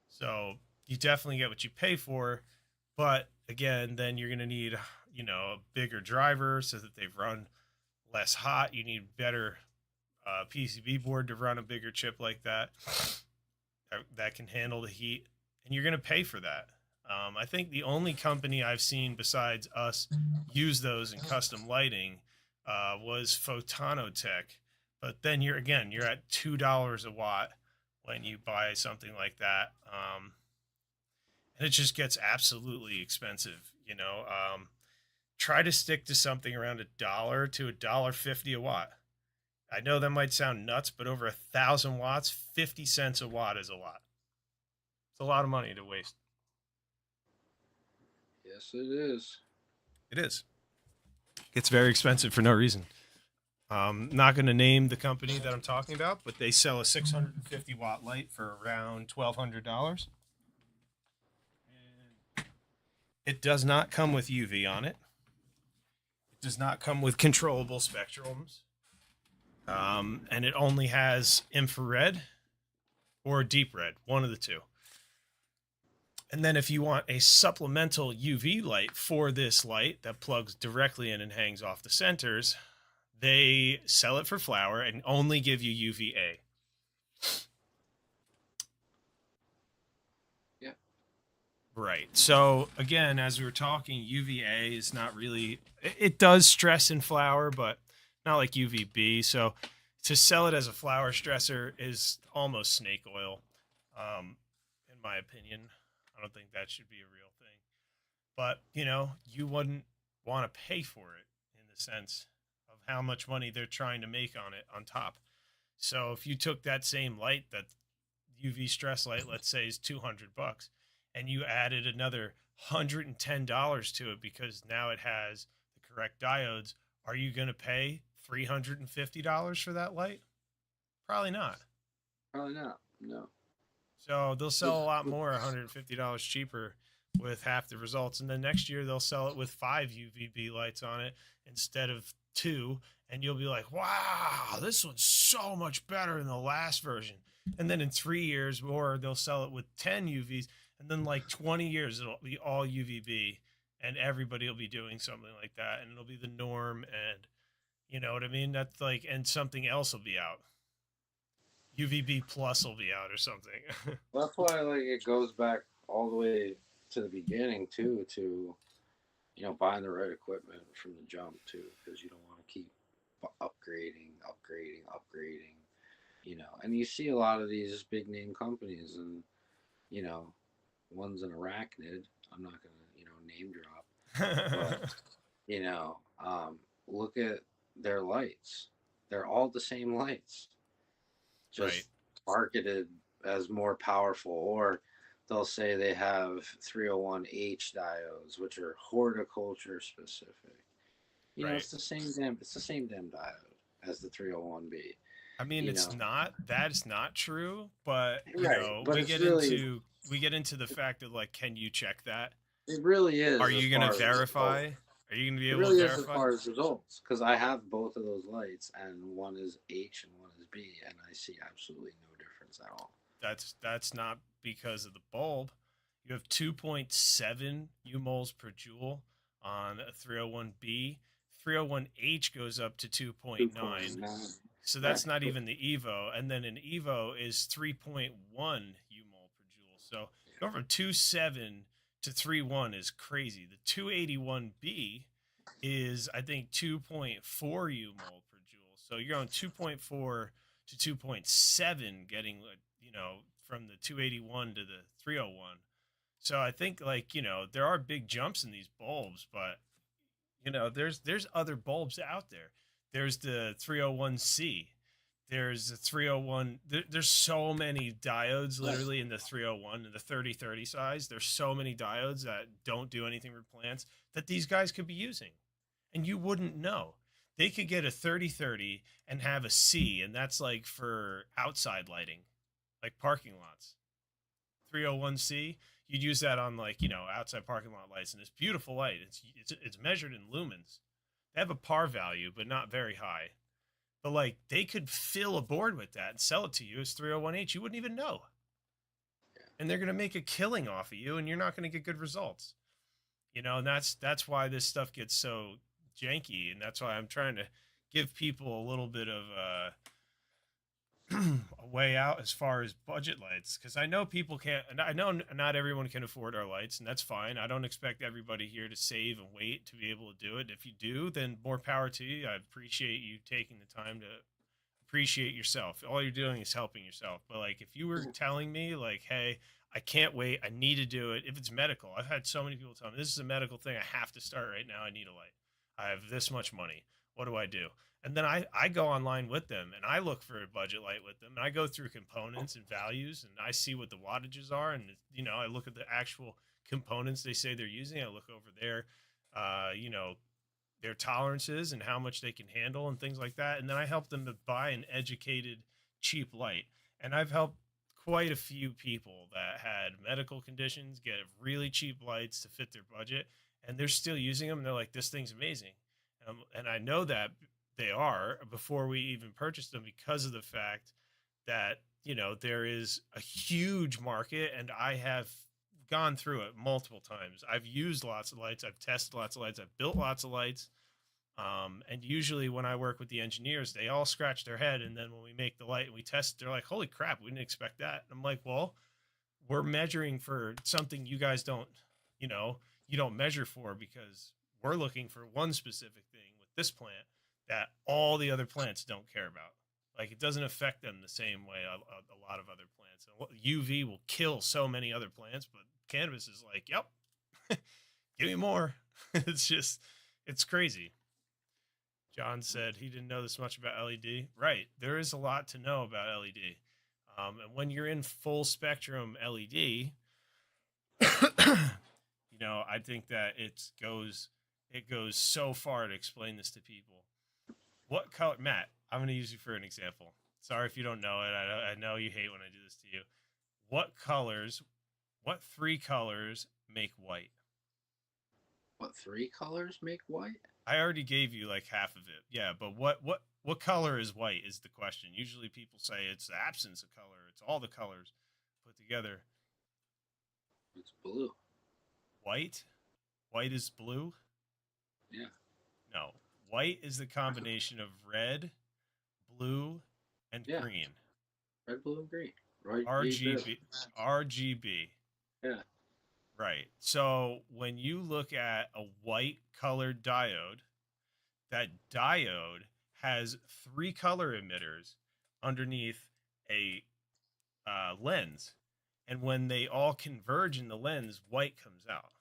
So you definitely get what you pay for. But again, then you're going to need, a bigger driver so that they run less hot. You need better PCB board to run a bigger chip like that that can handle the heat. And you're going to pay for that. I think the only company I've seen besides us use those in custom lighting was Photonotech. But then you're at $2 a watt when you buy something like that. And it just gets absolutely expensive, try to stick to something around $1 to $1.50 a watt. I know that might sound nuts, but over 1,000 watts, 50 cents a watt is a lot. It's a lot of money to waste. Yes, it is. It is. It's very expensive for no reason. Not going to name the company that I'm talking about, but they sell a 650 watt light for around $1,200. And it does not come with UV on it. It does not come with controllable spectrums. And it only has infrared or deep red, one of the two. And then if you want a supplemental UV light for this light that plugs directly in and hangs off the centers, they sell it for flour and only give you UVA. Yeah. Right. So again, as we were talking, UVA is not really, it does stress in flour, but not like UVB. So to sell it as a flour stressor is almost snake oil, in my opinion. I don't think that should be a real thing. But, you wouldn't want to pay for it in the sense of how much money they're trying to make on it on top. So if you took that same light that, UV stress light, let's say, is $200, and you added another $110 to it because now it has the correct diodes, are you going to pay $350 for that light? Probably not. Probably not. No. So they'll sell a lot more, $150 cheaper with half the results. And then next year they'll sell it with 5 UVB lights on it instead of 2. And you'll be like, wow, this one's so much better than the last version. And then in 3 years more, they'll sell it with 10 UVs. And then like 20 years, it'll be all UVB. And everybody will be doing something like that. And it'll be the norm. And you know what I mean? That's like, and something else will be out. UVB plus will be out or something. That's why like it goes back all the way to the beginning too, to buying the right equipment from the jump too, because you don't want to keep upgrading. And you see a lot of these big name companies, and one's an arachnid. I'm not gonna name drop, but look at their lights. They're all the same lights, just Right. marketed as more powerful, or they'll say they have 301H diodes, which are horticulture specific. Right. It's the same damn diode as the 301B. I mean, that's not true, but Right, but we get into the fact of like, can you check that? it really is. Are you going to verify? Are you going to be It able really to is as verify? far as results, because I have both of those lights, and one is H and one is B, and I see absolutely no difference at all. That's not because of the bulb. You have 2.7 umoles per joule on a 301B. 301H goes up to 2.9. 2.9. So that's Right. not even the Evo. And then an Evo is 3.1 umol per joule. So going from 2.7 to 3.1 is crazy. The 281B is, I think, 2.4 umol per joule. So you're on 2.4 to 2.7 getting, from the 281 to the 301. So I think there are big jumps in these bulbs, but there's other bulbs out there. There's the 301C. There's the 301. There's so many diodes literally in the 301 and the 3030 size. There's so many diodes that don't do anything for plants that these guys could be using. And you wouldn't know. They could get a 3030 and have a C, and that's like for outside lighting, like parking lots. 301C, you'd use that on outside parking lot lights, and it's beautiful light. It's measured in lumens. They have a par value, but not very high. But they could fill a board with that and sell it to you as 301H. You wouldn't even know. Yeah. And they're going to make a killing off of you, and you're not going to get good results. And that's why this stuff gets so janky, and that's why I'm trying to give people a little bit of a way out as far as budget lights, because I know people can't, and I know not everyone can afford our lights, and that's fine. I don't expect everybody here to save and wait to be able to do it. If you do, then more power to you. I appreciate you taking the time to appreciate yourself. All you're doing is helping yourself. But if you were telling me hey, I can't wait, I need to do it. If it's medical, I've had so many people tell me this is a medical thing, I have to start right now, I need a light, I have this much money, what do I do? And then I go online with them, and I look for a budget light with them, and I go through components and values, and I see what the wattages are, and I look at the actual components they say they're using. I look over their tolerances and how much they can handle and things like that, and then I help them to buy an educated, cheap light. And I've helped quite a few people that had medical conditions get really cheap lights to fit their budget, and they're still using them. And they're like, this thing's amazing. And I know that they are before we even purchased them, because of the fact that there is a huge market, and I have gone through it multiple times. I've used lots of lights, I've tested lots of lights, I've built lots of lights, and usually when I work with the engineers, they all scratch their head, and then when we make the light and we test, they're like, holy crap, we didn't expect that. And I'm like, well, we're measuring for something you guys don't you don't measure for, because we're looking for one specific thing with this plant that all the other plants don't care about. It doesn't affect them the same way a lot of other plants. And UV will kill so many other plants, but cannabis is like, yep, give me more. It's crazy. John said he didn't know this much about LED. Right. There is a lot to know about LED. And when you're in full spectrum LED, I think that it goes so far to explain this to people. What color, Matt? I'm going to use you for an example. Sorry if you don't know it. I know you hate when I do this to you. What three colors make white? What three colors make white? I already gave you like half of it. Yeah, but what color is white is the question. Usually people say it's the absence of color. It's all the colors put together. It's blue. White? White is blue? Yeah. No. White is the combination of red, blue, and green. Red, blue, and green. RGB. Yeah. Right. So when you look at a white colored diode, that diode has three color emitters underneath a lens, and when they all converge in the lens, white comes out.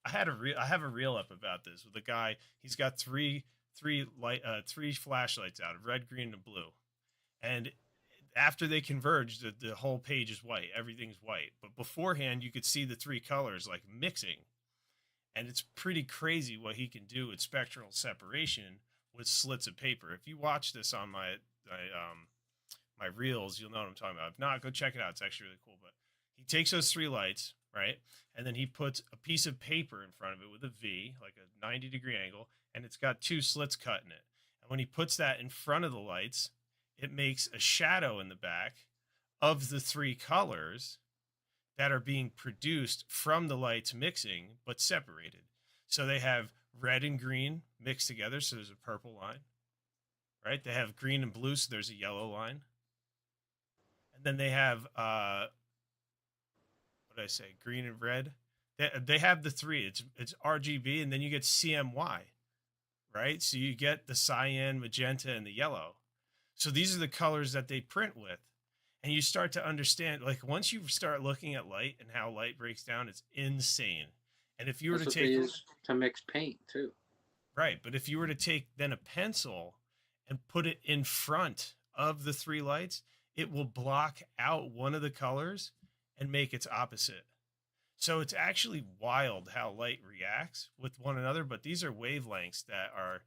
I have a reel up about this with a guy. He's got three flashlights out of red, green, and blue, and after they converge, the whole page is white. Everything's white. But beforehand, you could see the three colors like mixing. And it's pretty crazy what he can do with spectral separation with slits of paper. If you watch this on my reels, you'll know what I'm talking about. If not, go check it out. It's actually really cool. But he takes those three lights, right? And then he puts a piece of paper in front of it with a V, like a 90-degree angle, and it's got two slits cut in it. And when he puts that in front of the lights, it makes a shadow in the back of the three colors that are being produced from the lights mixing, but separated. So they have red and green mixed together, so there's a purple line, right? They have green and blue, so there's a yellow line. And then they have, what did I say, green and red? They have the three. It's RGB, and then you get CMY, right? So you get the cyan, magenta, and the yellow. So these are the colors that they print with. And you start to understand, like once you start looking at light and how light breaks down, it's insane. And if you were to take, they use to mix paint too. Right. But if you were to take then a pencil and put it in front of the three lights, it will block out one of the colors and make its opposite. So it's actually wild how light reacts with one another. But these are wavelengths that are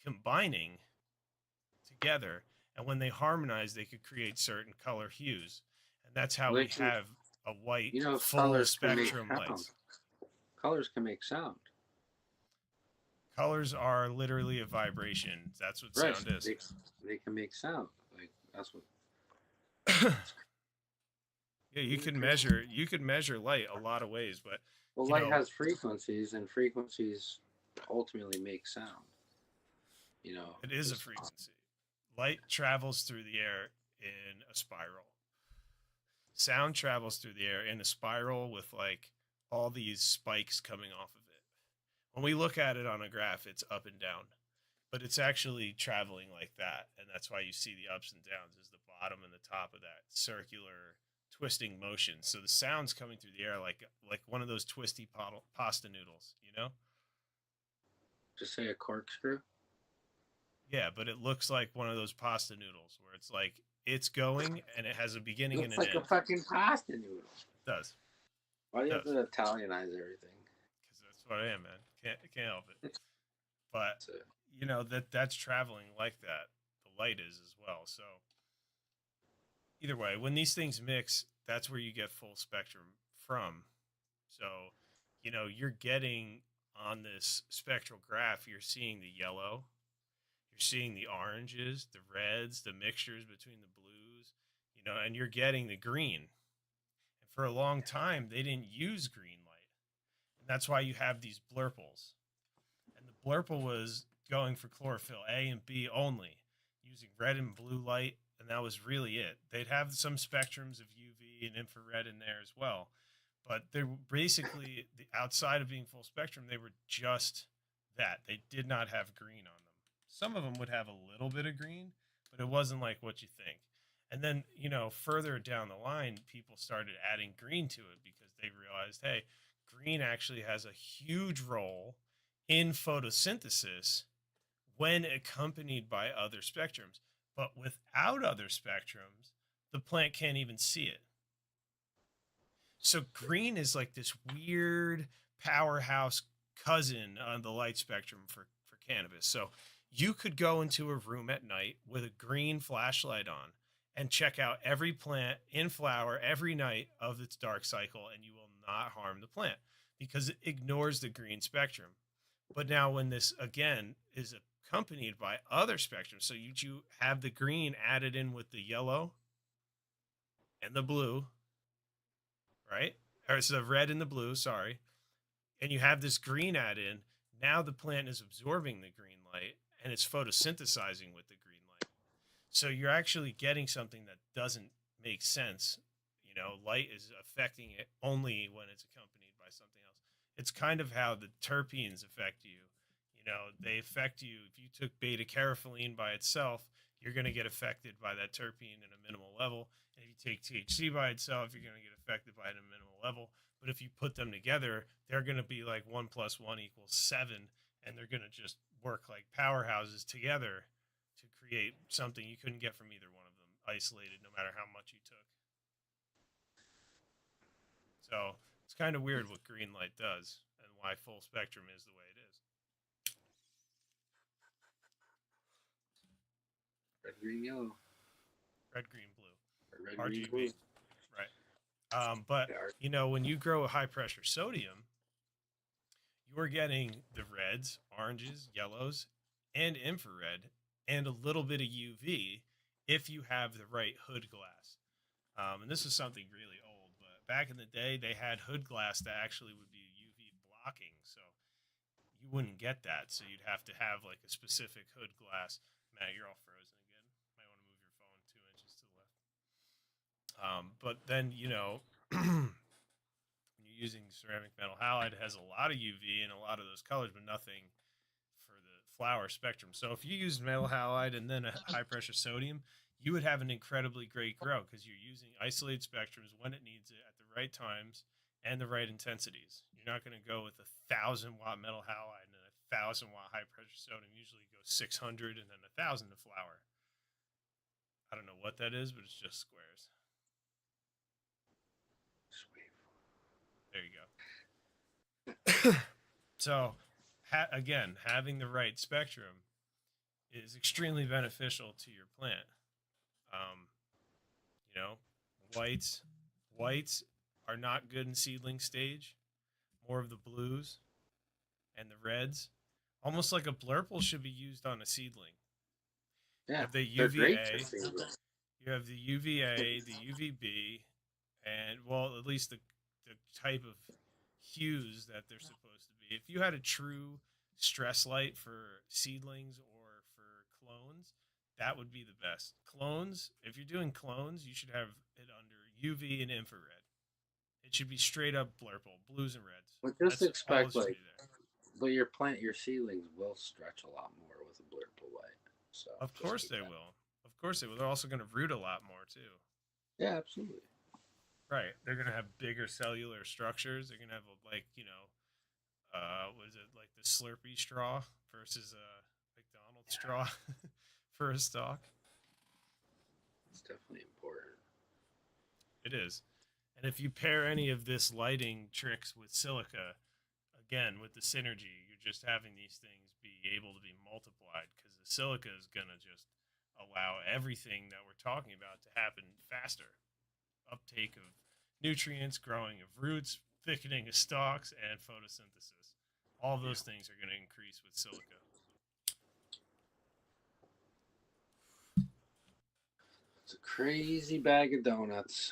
combining together, and when they harmonize, they could create certain color hues, and that's how we have a white full spectrum lights. Colors can make sound. Colors are literally a vibration. That's what sound is. They can make sound. Like that's what. Yeah, you can measure light a lot of ways, but light has frequencies, and frequencies ultimately make sound. It is a frequency. Light travels through the air in a spiral. Sound travels through the air in a spiral with like all these spikes coming off of it. When we look at it on a graph, it's up and down, but it's actually traveling like that. And that's why you see the ups and downs is the bottom and the top of that circular twisting motion. So the sound's coming through the air like one of those twisty pasta noodles, Just say a corkscrew. Yeah, but it looks like one of those pasta noodles where it's like it's going and it has a beginning and an end. It's like a fucking pasta noodle. It does. Why do you have to Italianize everything? Because that's what I am, man. Can't help it. But that's traveling like that. The light is as well. So either way, when these things mix, that's where you get full spectrum from. So you're getting on this spectral graph, you're seeing the yellow. Seeing the oranges, the reds, the mixtures between the blues, and you're getting the green. And for a long time, they didn't use green light. And that's why you have these blurples. And the blurple was going for chlorophyll A and B only, using red and blue light, and that was really it. They'd have some spectrums of UV and infrared in there as well. But they're basically, outside of being full spectrum, they were just that. They did not have green on them. Some of them would have a little bit of green, but it wasn't like what you think. And then, further down the line, people started adding green to it because they realized, hey, green actually has a huge role in photosynthesis when accompanied by other spectrums. But without other spectrums, the plant can't even see it. So green is like this weird powerhouse cousin on the light spectrum for cannabis. So you could go into a room at night with a green flashlight on and check out every plant in flower every night of its dark cycle, and you will not harm the plant because it ignores the green spectrum. But now, when this again is accompanied by other spectrums, so you have the green added in with the yellow and the blue, right? Or it's the red and the blue, sorry. And you have this green add in. Now the plant is absorbing the green light and it's photosynthesizing with the green light. So you're actually getting something that doesn't make sense. You know, light is affecting it only when it's accompanied by something else. It's kind of how the terpenes affect you. You know, they affect you. If you took beta carotene by itself, you're going to get affected by that terpene in a minimal level. And if you take THC by itself, you're going to get affected by it at a minimal level. But if you put them together, they're going to be like 1 + 1 = 7, and they're going to just work like powerhouses together to create something you couldn't get from either one of them isolated, no matter how much you took. So it's kind of weird what green light does and why full spectrum is the way it is. Red, green, yellow. Red, green, blue. Red, RGB. green, blue. Right. But, you know, when you grow a high pressure sodium, you're getting the reds, oranges, yellows, and infrared, and a little bit of UV if you have the right hood glass. And this is something really old, but back in the day, they had hood glass that actually would be UV blocking. So you wouldn't get that. So you'd have to have like a specific hood glass. Matt, you're all frozen again. Might want to move your phone 2 inches to the left. But then, you know, when you're using ceramic metal halide, it has a lot of UV and a lot of those colors, but nothing for the flower spectrum. So if you use metal halide and then a high pressure sodium, you would have an incredibly great grow because you're using isolated spectrums when it needs it at the right times and the right intensities. You're not going to go with 1,000-watt metal halide and a 1,000-watt high pressure sodium. Usually you go 600 and then 1,000 to flower. I don't know what that is, but it's just squares. Sweet. There you go. So, again, having the right spectrum is extremely beneficial to your plant. You know, whites are not good in seedling stage. More of the blues and the reds. Almost like a blurple should be used on a seedling. Yeah, you have the UVA, you have the UVA, the UVB, and well, at least the type of hues that they're supposed to be. If you had a true stress light for seedlings or for clones, that would be the best. Clones, if you're doing clones, you should have it under UV and infrared. It should be straight up blurple, blues and reds. But just expect like, but your seedlings will stretch a lot more with a blurple light. So of course they will. Of course they will. They're also going to root a lot more too. Yeah, absolutely. Right. They're going to have bigger cellular structures. They're going to have like, you know, what is it, like the Slurpee straw versus a McDonald's straw for a stalk? It's definitely important. It is. And if you pair any of this lighting tricks with silica, again, with the synergy, you're just having these things be able to be multiplied because the silica is going to just allow everything that we're talking about to happen faster. Uptake of nutrients, growing of roots, thickening of stalks, and photosynthesis. All of those things are going to increase with silica. It's a crazy bag of donuts.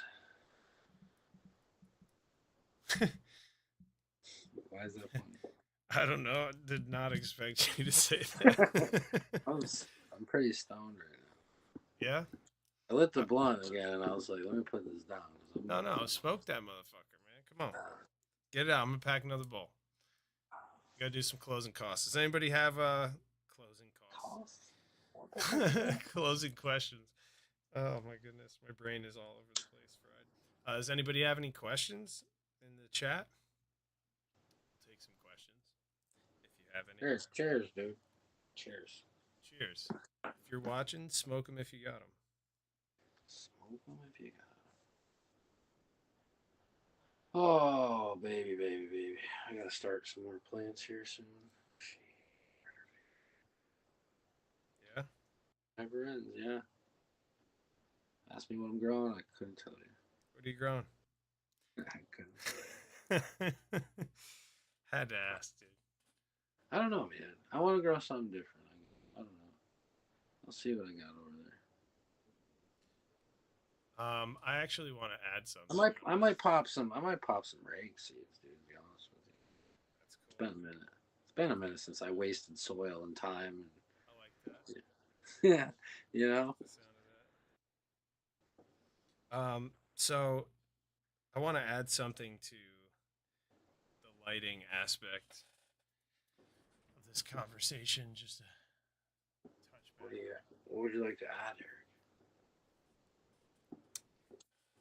Why is that funny? I don't know. I did not expect you to say that. I'm pretty stoned right now. Yeah? I lit the blunt again, and I was like, let me put this down. No. Smoke that motherfucker, man. Come on. Get it out. I'm going to pack another bowl. You got to do some closing costs. Does anybody have closing costs? Closing questions. Oh, my goodness. My brain is all over the place fried. Does anybody have any questions in the chat? We'll take some questions if you have any. Cheers, dude. Cheers. Cheers. If you're watching, smoke them if you got them. Smoke What might be a Oh, baby, baby, baby. I gotta start some more plants here soon. Yeah. Never ends, yeah. Ask me what I'm growing, I couldn't tell you. What are you growing? I couldn't tell you. Had to ask, dude. I don't know, man. I want to grow something different. I don't know. I'll see what I got over there. I actually want to add I something. might, I might pop some. I might pop some rag seeds, dude. To be honest with you, That's it's cool. been a minute. It's been a minute since I wasted soil and time. I like that. And yeah, you I know. like the sound of that. So I want to add something to the lighting aspect of this conversation, just a touch What back. do you? What would you like to add, Eric?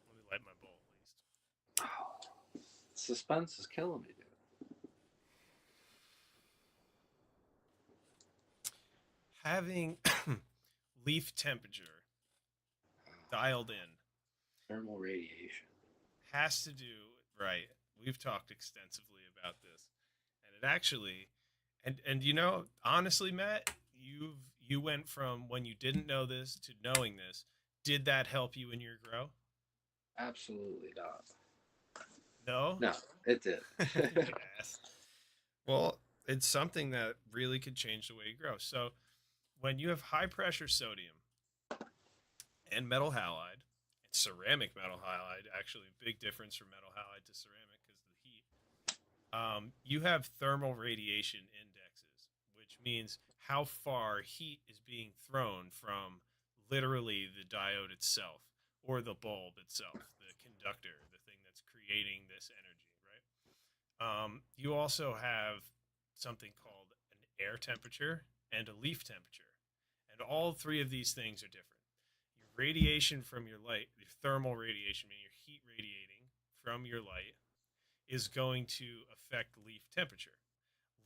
Let me light my bowl at least. Oh, suspense is killing me, dude. Having leaf temperature dialed in Thermal radiation. has to do right. We've talked extensively about this, and it actually, and you know, honestly, Matt, you went from when you didn't know this to knowing this. Did that help you in your grow? Absolutely not. No. No, it did. You ass. Well, it's something that really could change the way you grow. So when you have high pressure sodium and metal halide, and ceramic metal halide, actually a big difference from metal halide to ceramic because of the heat. You have thermal radiation indexes, which means how far heat is being thrown from literally the diode itself or the bulb itself, the conductor, the thing that's creating this energy, right? You also have something called an air temperature and a leaf temperature. And all three of these things are different. Your radiation from your light, your thermal radiation, meaning your heat radiating from your light, is going to affect leaf temperature.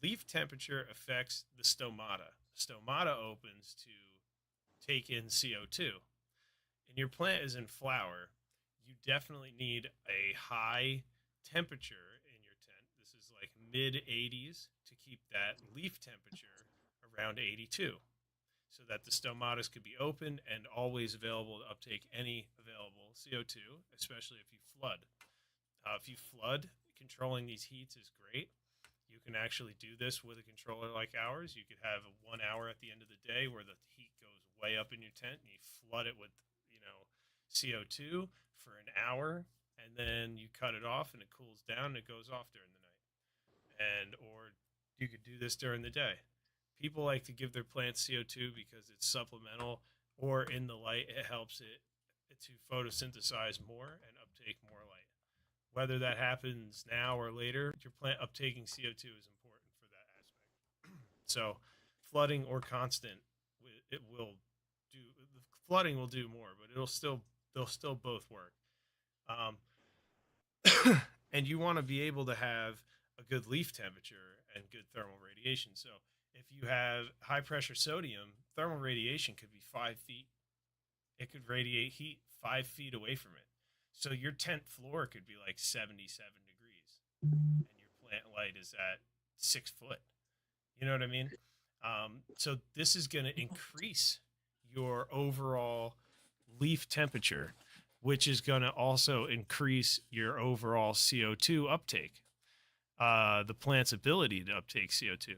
Leaf temperature affects the stomata. Stomata opens to take in CO2. And your plant is in flower, you definitely need a high temperature in your tent. This is like mid 80s to keep that leaf temperature around 82 so that the stomatas could be open and always available to uptake any available CO2, especially if you flood. If you flood, controlling these heats is great. You can actually do this with a controller like ours. You could have 1 hour at the end of the day where the heat goes way up in your tent and you flood it with, CO2 for an hour, and then you cut it off and it cools down and it goes off during the night. Or you could do this during the day. People like to give their plants CO2 because it's supplemental, or in the light it helps it to photosynthesize more and uptake more light. Whether that happens now or later, your plant uptaking CO2 is important for that aspect. So, flooding or constant, it will do. Flooding will do more, but they'll still both work. Um, and you want to be able to have a good leaf temperature and good thermal radiation. So, if you have high pressure sodium, thermal radiation could be 5 feet. It could radiate heat 5 feet away from it. So your tent floor could be like 77 degrees, and your plant light is at 6 foot. You know what I mean? So this is going to increase your overall leaf temperature, which is going to also increase your overall CO2 uptake, the plant's ability to uptake CO2.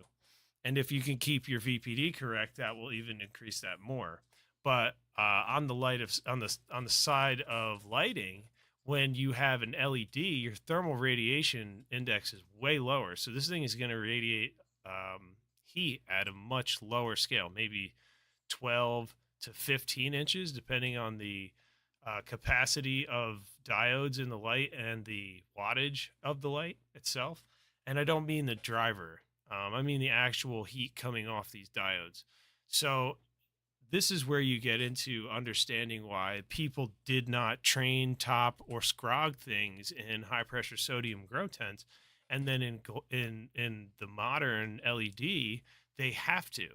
And if you can keep your VPD correct, that will even increase that more. But on the side of lighting, when you have an LED, your thermal radiation index is way lower. So this thing is going to radiate heat at a much lower scale, maybe 12 to 15 inches, depending on the capacity of diodes in the light and the wattage of the light itself. And I don't mean the driver. I mean the actual heat coming off these diodes. So this is where you get into understanding why people did not train, top, or scrog things in high pressure sodium grow tents, and then in the modern LED they have to.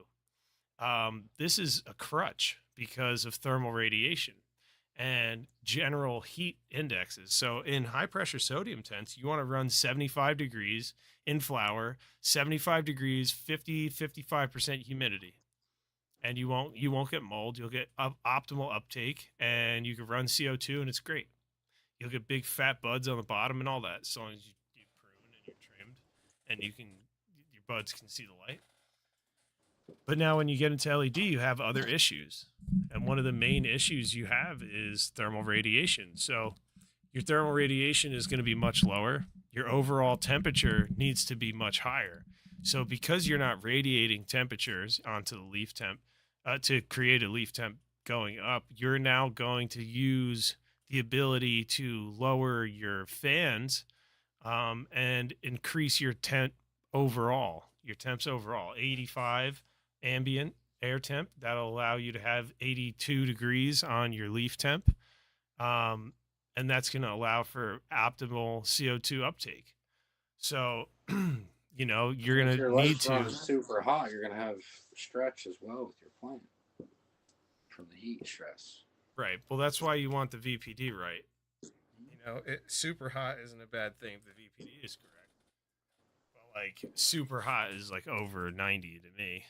This is a crutch because of thermal radiation, and general heat indexes. So in high pressure sodium tents, you want to run 75 degrees in flower, 75 degrees, 55% humidity. And you won't get mold. You'll get optimal uptake, and you can run CO2, and it's great. You'll get big fat buds on the bottom and all that, as long as you prune and you're trimmed, and your buds can see the light. But now when you get into LED, you have other issues. And one of the main issues you have is thermal radiation. So your thermal radiation is going to be much lower. Your overall temperature needs to be much higher. So because you're not radiating temperatures onto the leaf temp to create a leaf temp going up, you're now going to use the ability to lower your fans and increase your your temps overall, 85 ambient air temp. That'll allow you to have 82 degrees on your leaf temp. And that's going to allow for optimal CO2 uptake. So, you're going your to need lights run to. super hot, you're gonna have stretch as well with your plant from the heat stress. Right. Well, that's why you want the VPD right. Super hot isn't a bad thing if the VPD is correct. But like super hot is like over 90 to me.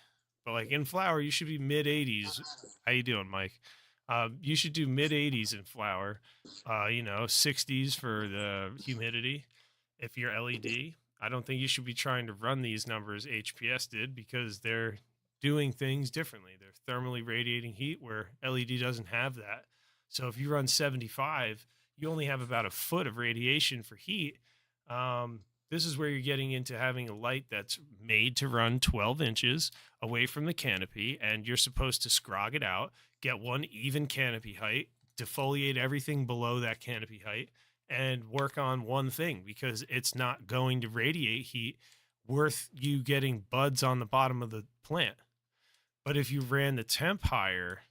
But like in flower, you should be mid 80s. How you doing, Mike? You should do mid 80s in flower. 60s for the humidity. If you're LED, I don't think you should be trying to run these numbers HPS did, because they're doing things differently. They're thermally radiating heat where LED doesn't have that. So if you run 75, you only have about a foot of radiation for heat. This is where you're getting into having a light that's made to run 12 inches away from the canopy, and you're supposed to scrog it out, get one even canopy height, defoliate everything below that canopy height, and work on one thing, because it's not going to radiate heat worth you getting buds on the bottom of the plant. But if you ran the temp higher,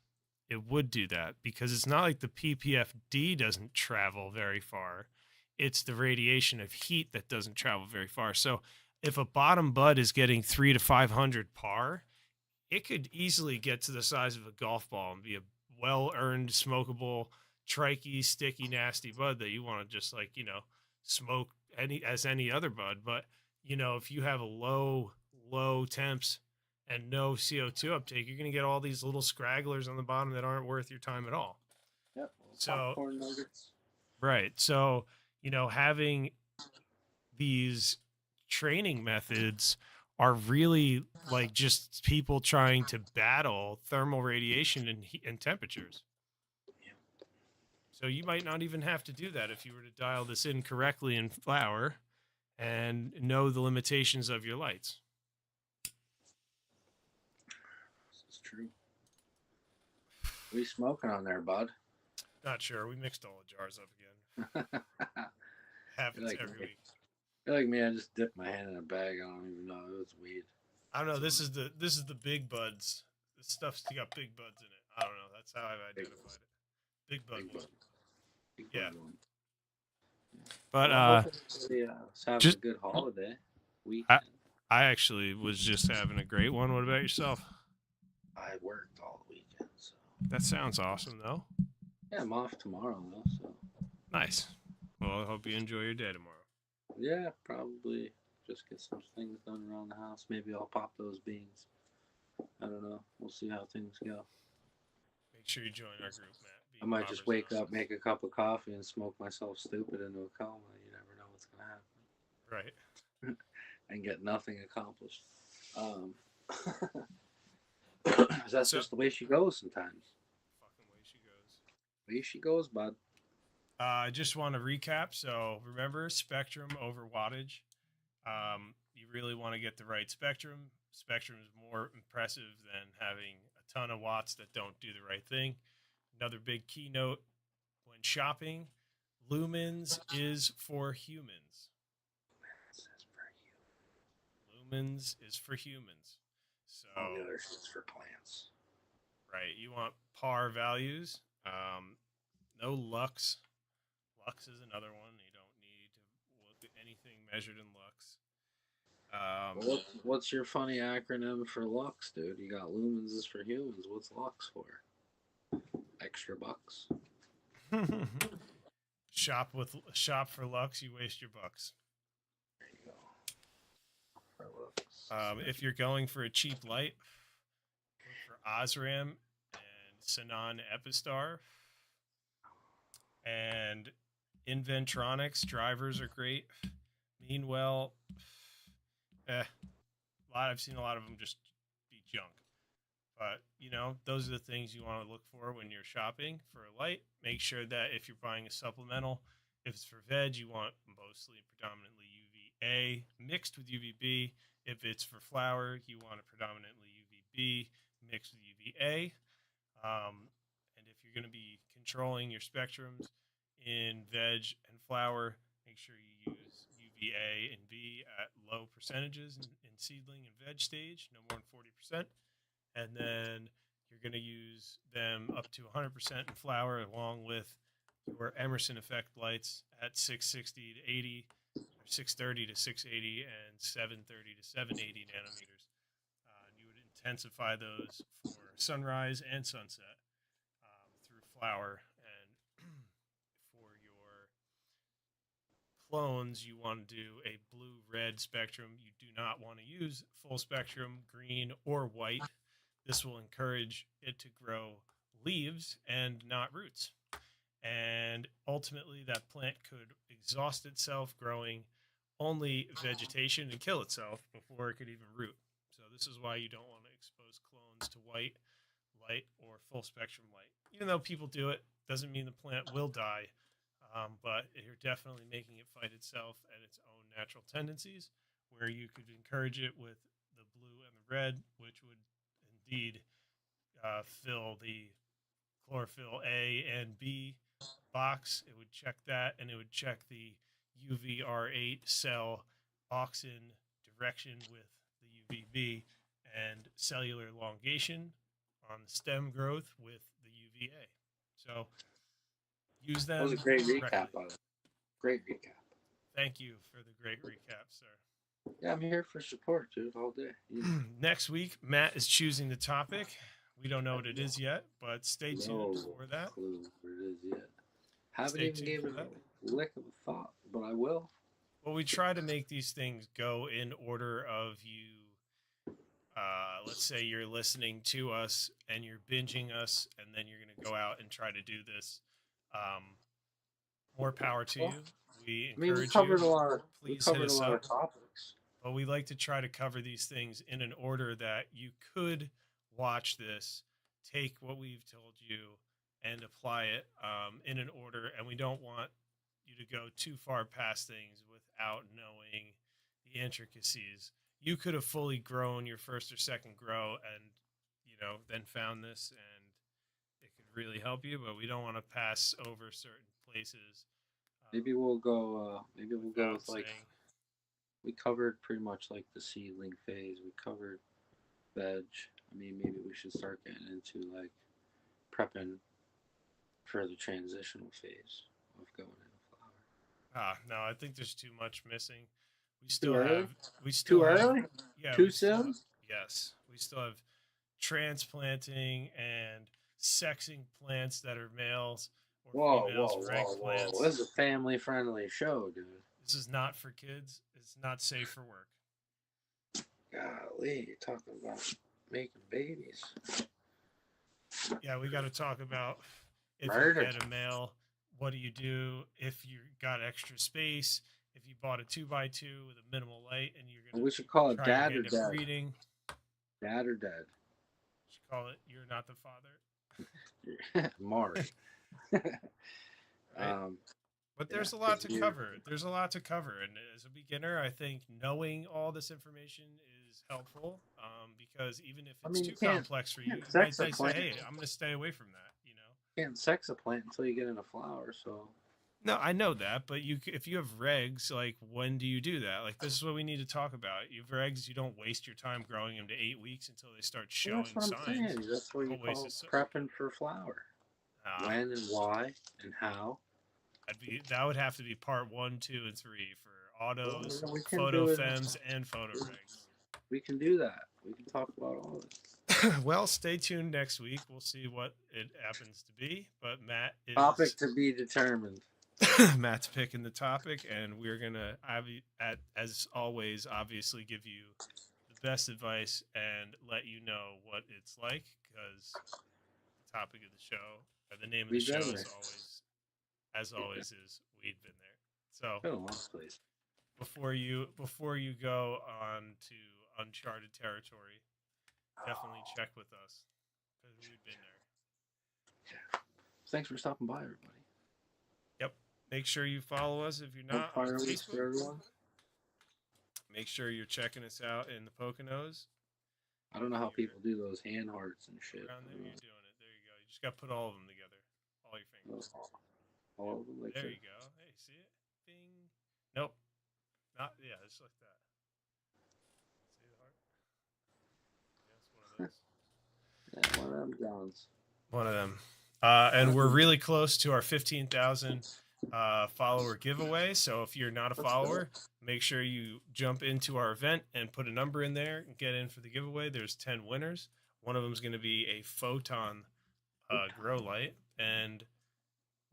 it would do that, because it's not like the PPFD doesn't travel very far. It's the radiation of heat that doesn't travel very far. So if a bottom bud is getting 300 to 500 par, it could easily get to the size of a golf ball and be a well-earned, smokable, tricky, sticky, nasty bud that you want to just smoke any other bud. But if you have a low temps and no CO2 uptake, you're going to get all these little scragglers on the bottom that aren't worth your time at all. Yep. So popcorn nuggets. Right. So having these training methods are really like just people trying to battle thermal radiation and temperatures. So you might not even have to do that if you were to dial this in correctly in flower and know the limitations of your lights. This is true. What are you smoking on there, bud? Not sure. We mixed all the jars up again. Happens every week. I feel like me. I just dipped my hand in a bag. I don't even know. It was weed. I don't know. This is the big buds. This stuff's got big buds in it. I don't know. That's how I've identified it. Big bud. Big bud one. But have a good holiday weekend. I actually was just having a great one. What about yourself? I worked all the weekend. So. That sounds awesome, though. Yeah, I'm off tomorrow, though. So. Nice. Well, I hope you enjoy your day tomorrow. Yeah, probably just get some things done around the house. Maybe I'll pop those beans. I don't know. We'll see how things go. Make sure you join our group, Matt. I might just wake up, make a cup of coffee, and smoke myself stupid into a coma. You never know what's going to happen. Right. And get nothing accomplished. That's just the way she goes sometimes. Fucking way she goes. Way she goes, bud. I just want to recap. So remember, spectrum over wattage. You really want to get the right spectrum. Spectrum is more impressive than having a ton of watts that don't do the right thing. Another big keynote when shopping, lumens is for humans. Lumens is for humans. So all the other shit's for plants. Right. You want par values. No lux. Lux is another one. You don't need to look at anything measured in lux. What's your funny acronym for lux, dude? You got lumens is for humans. What's lux for? Extra bucks. Shop for Lux, you waste your bucks. There you go. For Lux. If you're going for a cheap light, look for Osram and Sanan Epistar. And Inventronics drivers are great. Meanwhile, I've seen a lot of them just be junk. But, those are the things you want to look for when you're shopping for a light. Make sure that if you're buying a supplemental, if it's for veg, you want mostly predominantly UVA mixed with UVB. If it's for flower, you want it predominantly UVB mixed with UVA. And if you're going to be controlling your spectrums in veg and flower, make sure you use UVA and B at low percentages in seedling and veg stage, no more than 40%. And then you're going to use them up to 100% in flower, along with your Emerson effect lights at 660 to 80, or 630 to 680, and 730 to 780 nanometers. And you would intensify those for sunrise and sunset through flower. And for your clones, you want to do a blue-red spectrum. You do not want to use full spectrum, green, or white. This will encourage it to grow leaves and not roots. And ultimately, that plant could exhaust itself growing only vegetation and kill itself before it could even root. So this is why you don't want to expose clones to white light or full spectrum light. Even though people do it, doesn't mean the plant will die. But you're definitely making it fight itself and its own natural tendencies, where you could encourage it with the blue and the red, which would indeed fill the chlorophyll A and B box. It would check that, and it would check the UVR8 cell auxin direction with the UVB, and cellular elongation on the stem growth with the UVA. So use them. That was a great recap, correctly. by the way. Great recap. Thank you for the great recap, sir. Yeah, I'm here for support, dude, all day. Next week, Matt is choosing the topic. We don't know what it is yet, but stay tuned for that. Clue what it is yet. Haven't Stay even tuned given for it a lick of a thought, but I will. Well, we try to make these things go in order of you. Let's say you're listening to us and you're binging us, and then you're going to go out and try to do this. More power to you. We encourage we covered you. a lot of, Please covered hit us a lot up. of topics. But we like to try to cover these things in an order that you could watch this, take what we've told you, and apply it in an order. And we don't want you to go too far past things without knowing the intricacies. You could have fully grown your first or second grow and, then found this, and it could really help you, but we don't want to pass over certain places. Maybe we'll go with like, saying, we covered pretty much like the seedling phase. We covered veg. I mean, maybe we should start getting into like prepping for the transitional phase of going into flower. No, I think there's too much missing. We Too early? early? Yeah. Too soon? Yes. We still have transplanting and sexing plants that are males or females, reg plants. This is a family-friendly show, dude. This is not for kids. It's not safe for work. Golly, you're talking about making babies. Yeah, we got to talk about if Murder. you get a male, what do you do if you got extra space? If you bought a 2x2 with a minimal light and you're going to, we should call it try dad to or get dead. breeding. Dad or dead. We should call it You're Not the Father. Mark. Right? But there's a lot to cover. There's a lot to cover. And as a beginner, I think knowing all this information is helpful because even if it's too complex for you, you might say, hey, I'm going to stay away from that. You can't sex a plant until you get in a flower, so. No, I know that, but if you have regs, like, when do you do that? Like, this is what we need to talk about. You have regs, you don't waste your time growing them to 8 weeks until they start showing That's what signs. I'm saying. That's what you call prepping for flower. When and why and how. That would have to be part 1, 2, and 3 for autos, Well, photo fems, and photo regs. We can do that. We can talk about all of it. Well, stay tuned next week. We'll see what it happens to be. But Matt Topic is to be determined. Matt's picking the topic, and we're gonna, as always, obviously give you the best advice and let you know what it's like, because the topic of the show, or the name of the We've show, been is there. always, as always, is we've been there. So Been a long place. before you go on to uncharted territory, definitely check with us because we've been there. Thanks for stopping by, everybody. Yep. Make sure you follow us if you're not on Fireworks for Facebook. everyone. Make sure you're checking us out in the Poconos. I don't know how people do those hand hearts and shit. Around there, you're doing it. There you go. You just got to put all of them together. All your fingers. All of them like There that. you go. Hey, see it? Bing. Nope. Not, yeah, just like that. See the heart? Yeah, it's one of those. Yeah, one of them Johns. One of them. And we're really close to our 15,000 follower giveaway. So if you're not a follower, make sure you jump into our event and put a number in there and get in for the giveaway. There's 10 winners. One of them is going to be a photon grow light, and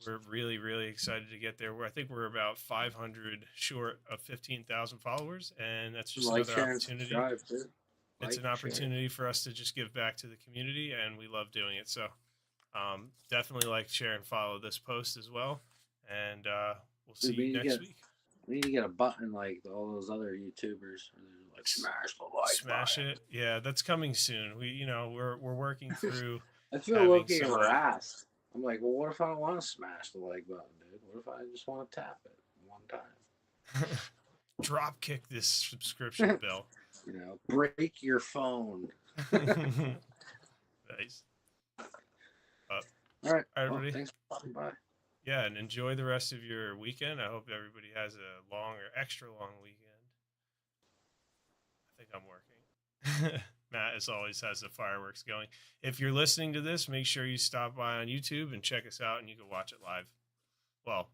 we're really, really excited to get there. I think we're about 500 short of 15,000 followers, and that's just another opportunity. It's an opportunity for us to just give back to the community, and we love doing it. So definitely like, share, and follow this post as well. And we'll see you next week. We need to get a button like all those other YouTubers, like smash the like. Smash it. Yeah, that's coming soon. We're working through. I feel looking harassed. I'm like, well, what if I don't want to smash the like button, dude? What if I just want to tap it one time? Drop kick this subscription bill. Break your phone. Nice. All right, everybody. Thanks for stopping by. Yeah, and enjoy the rest of your weekend. I hope everybody has a long or extra long weekend. I think I'm working. Matt, as always, has the fireworks going. If you're listening to this, make sure you stop by on YouTube and check us out, and you can watch it live. Well,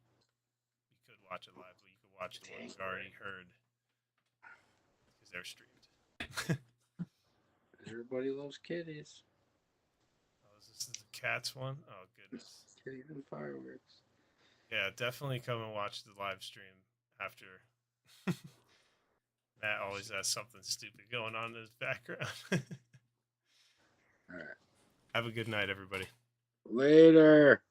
you could watch it live, but you could watch the ones you already heard because they're streamed. Everybody loves kitties. Oh, is this the cats one? Oh, goodness. Kitties and fireworks. Yeah, definitely come and watch the live stream after. Matt always has something stupid going on in his background. All right. Have a good night, everybody. Later.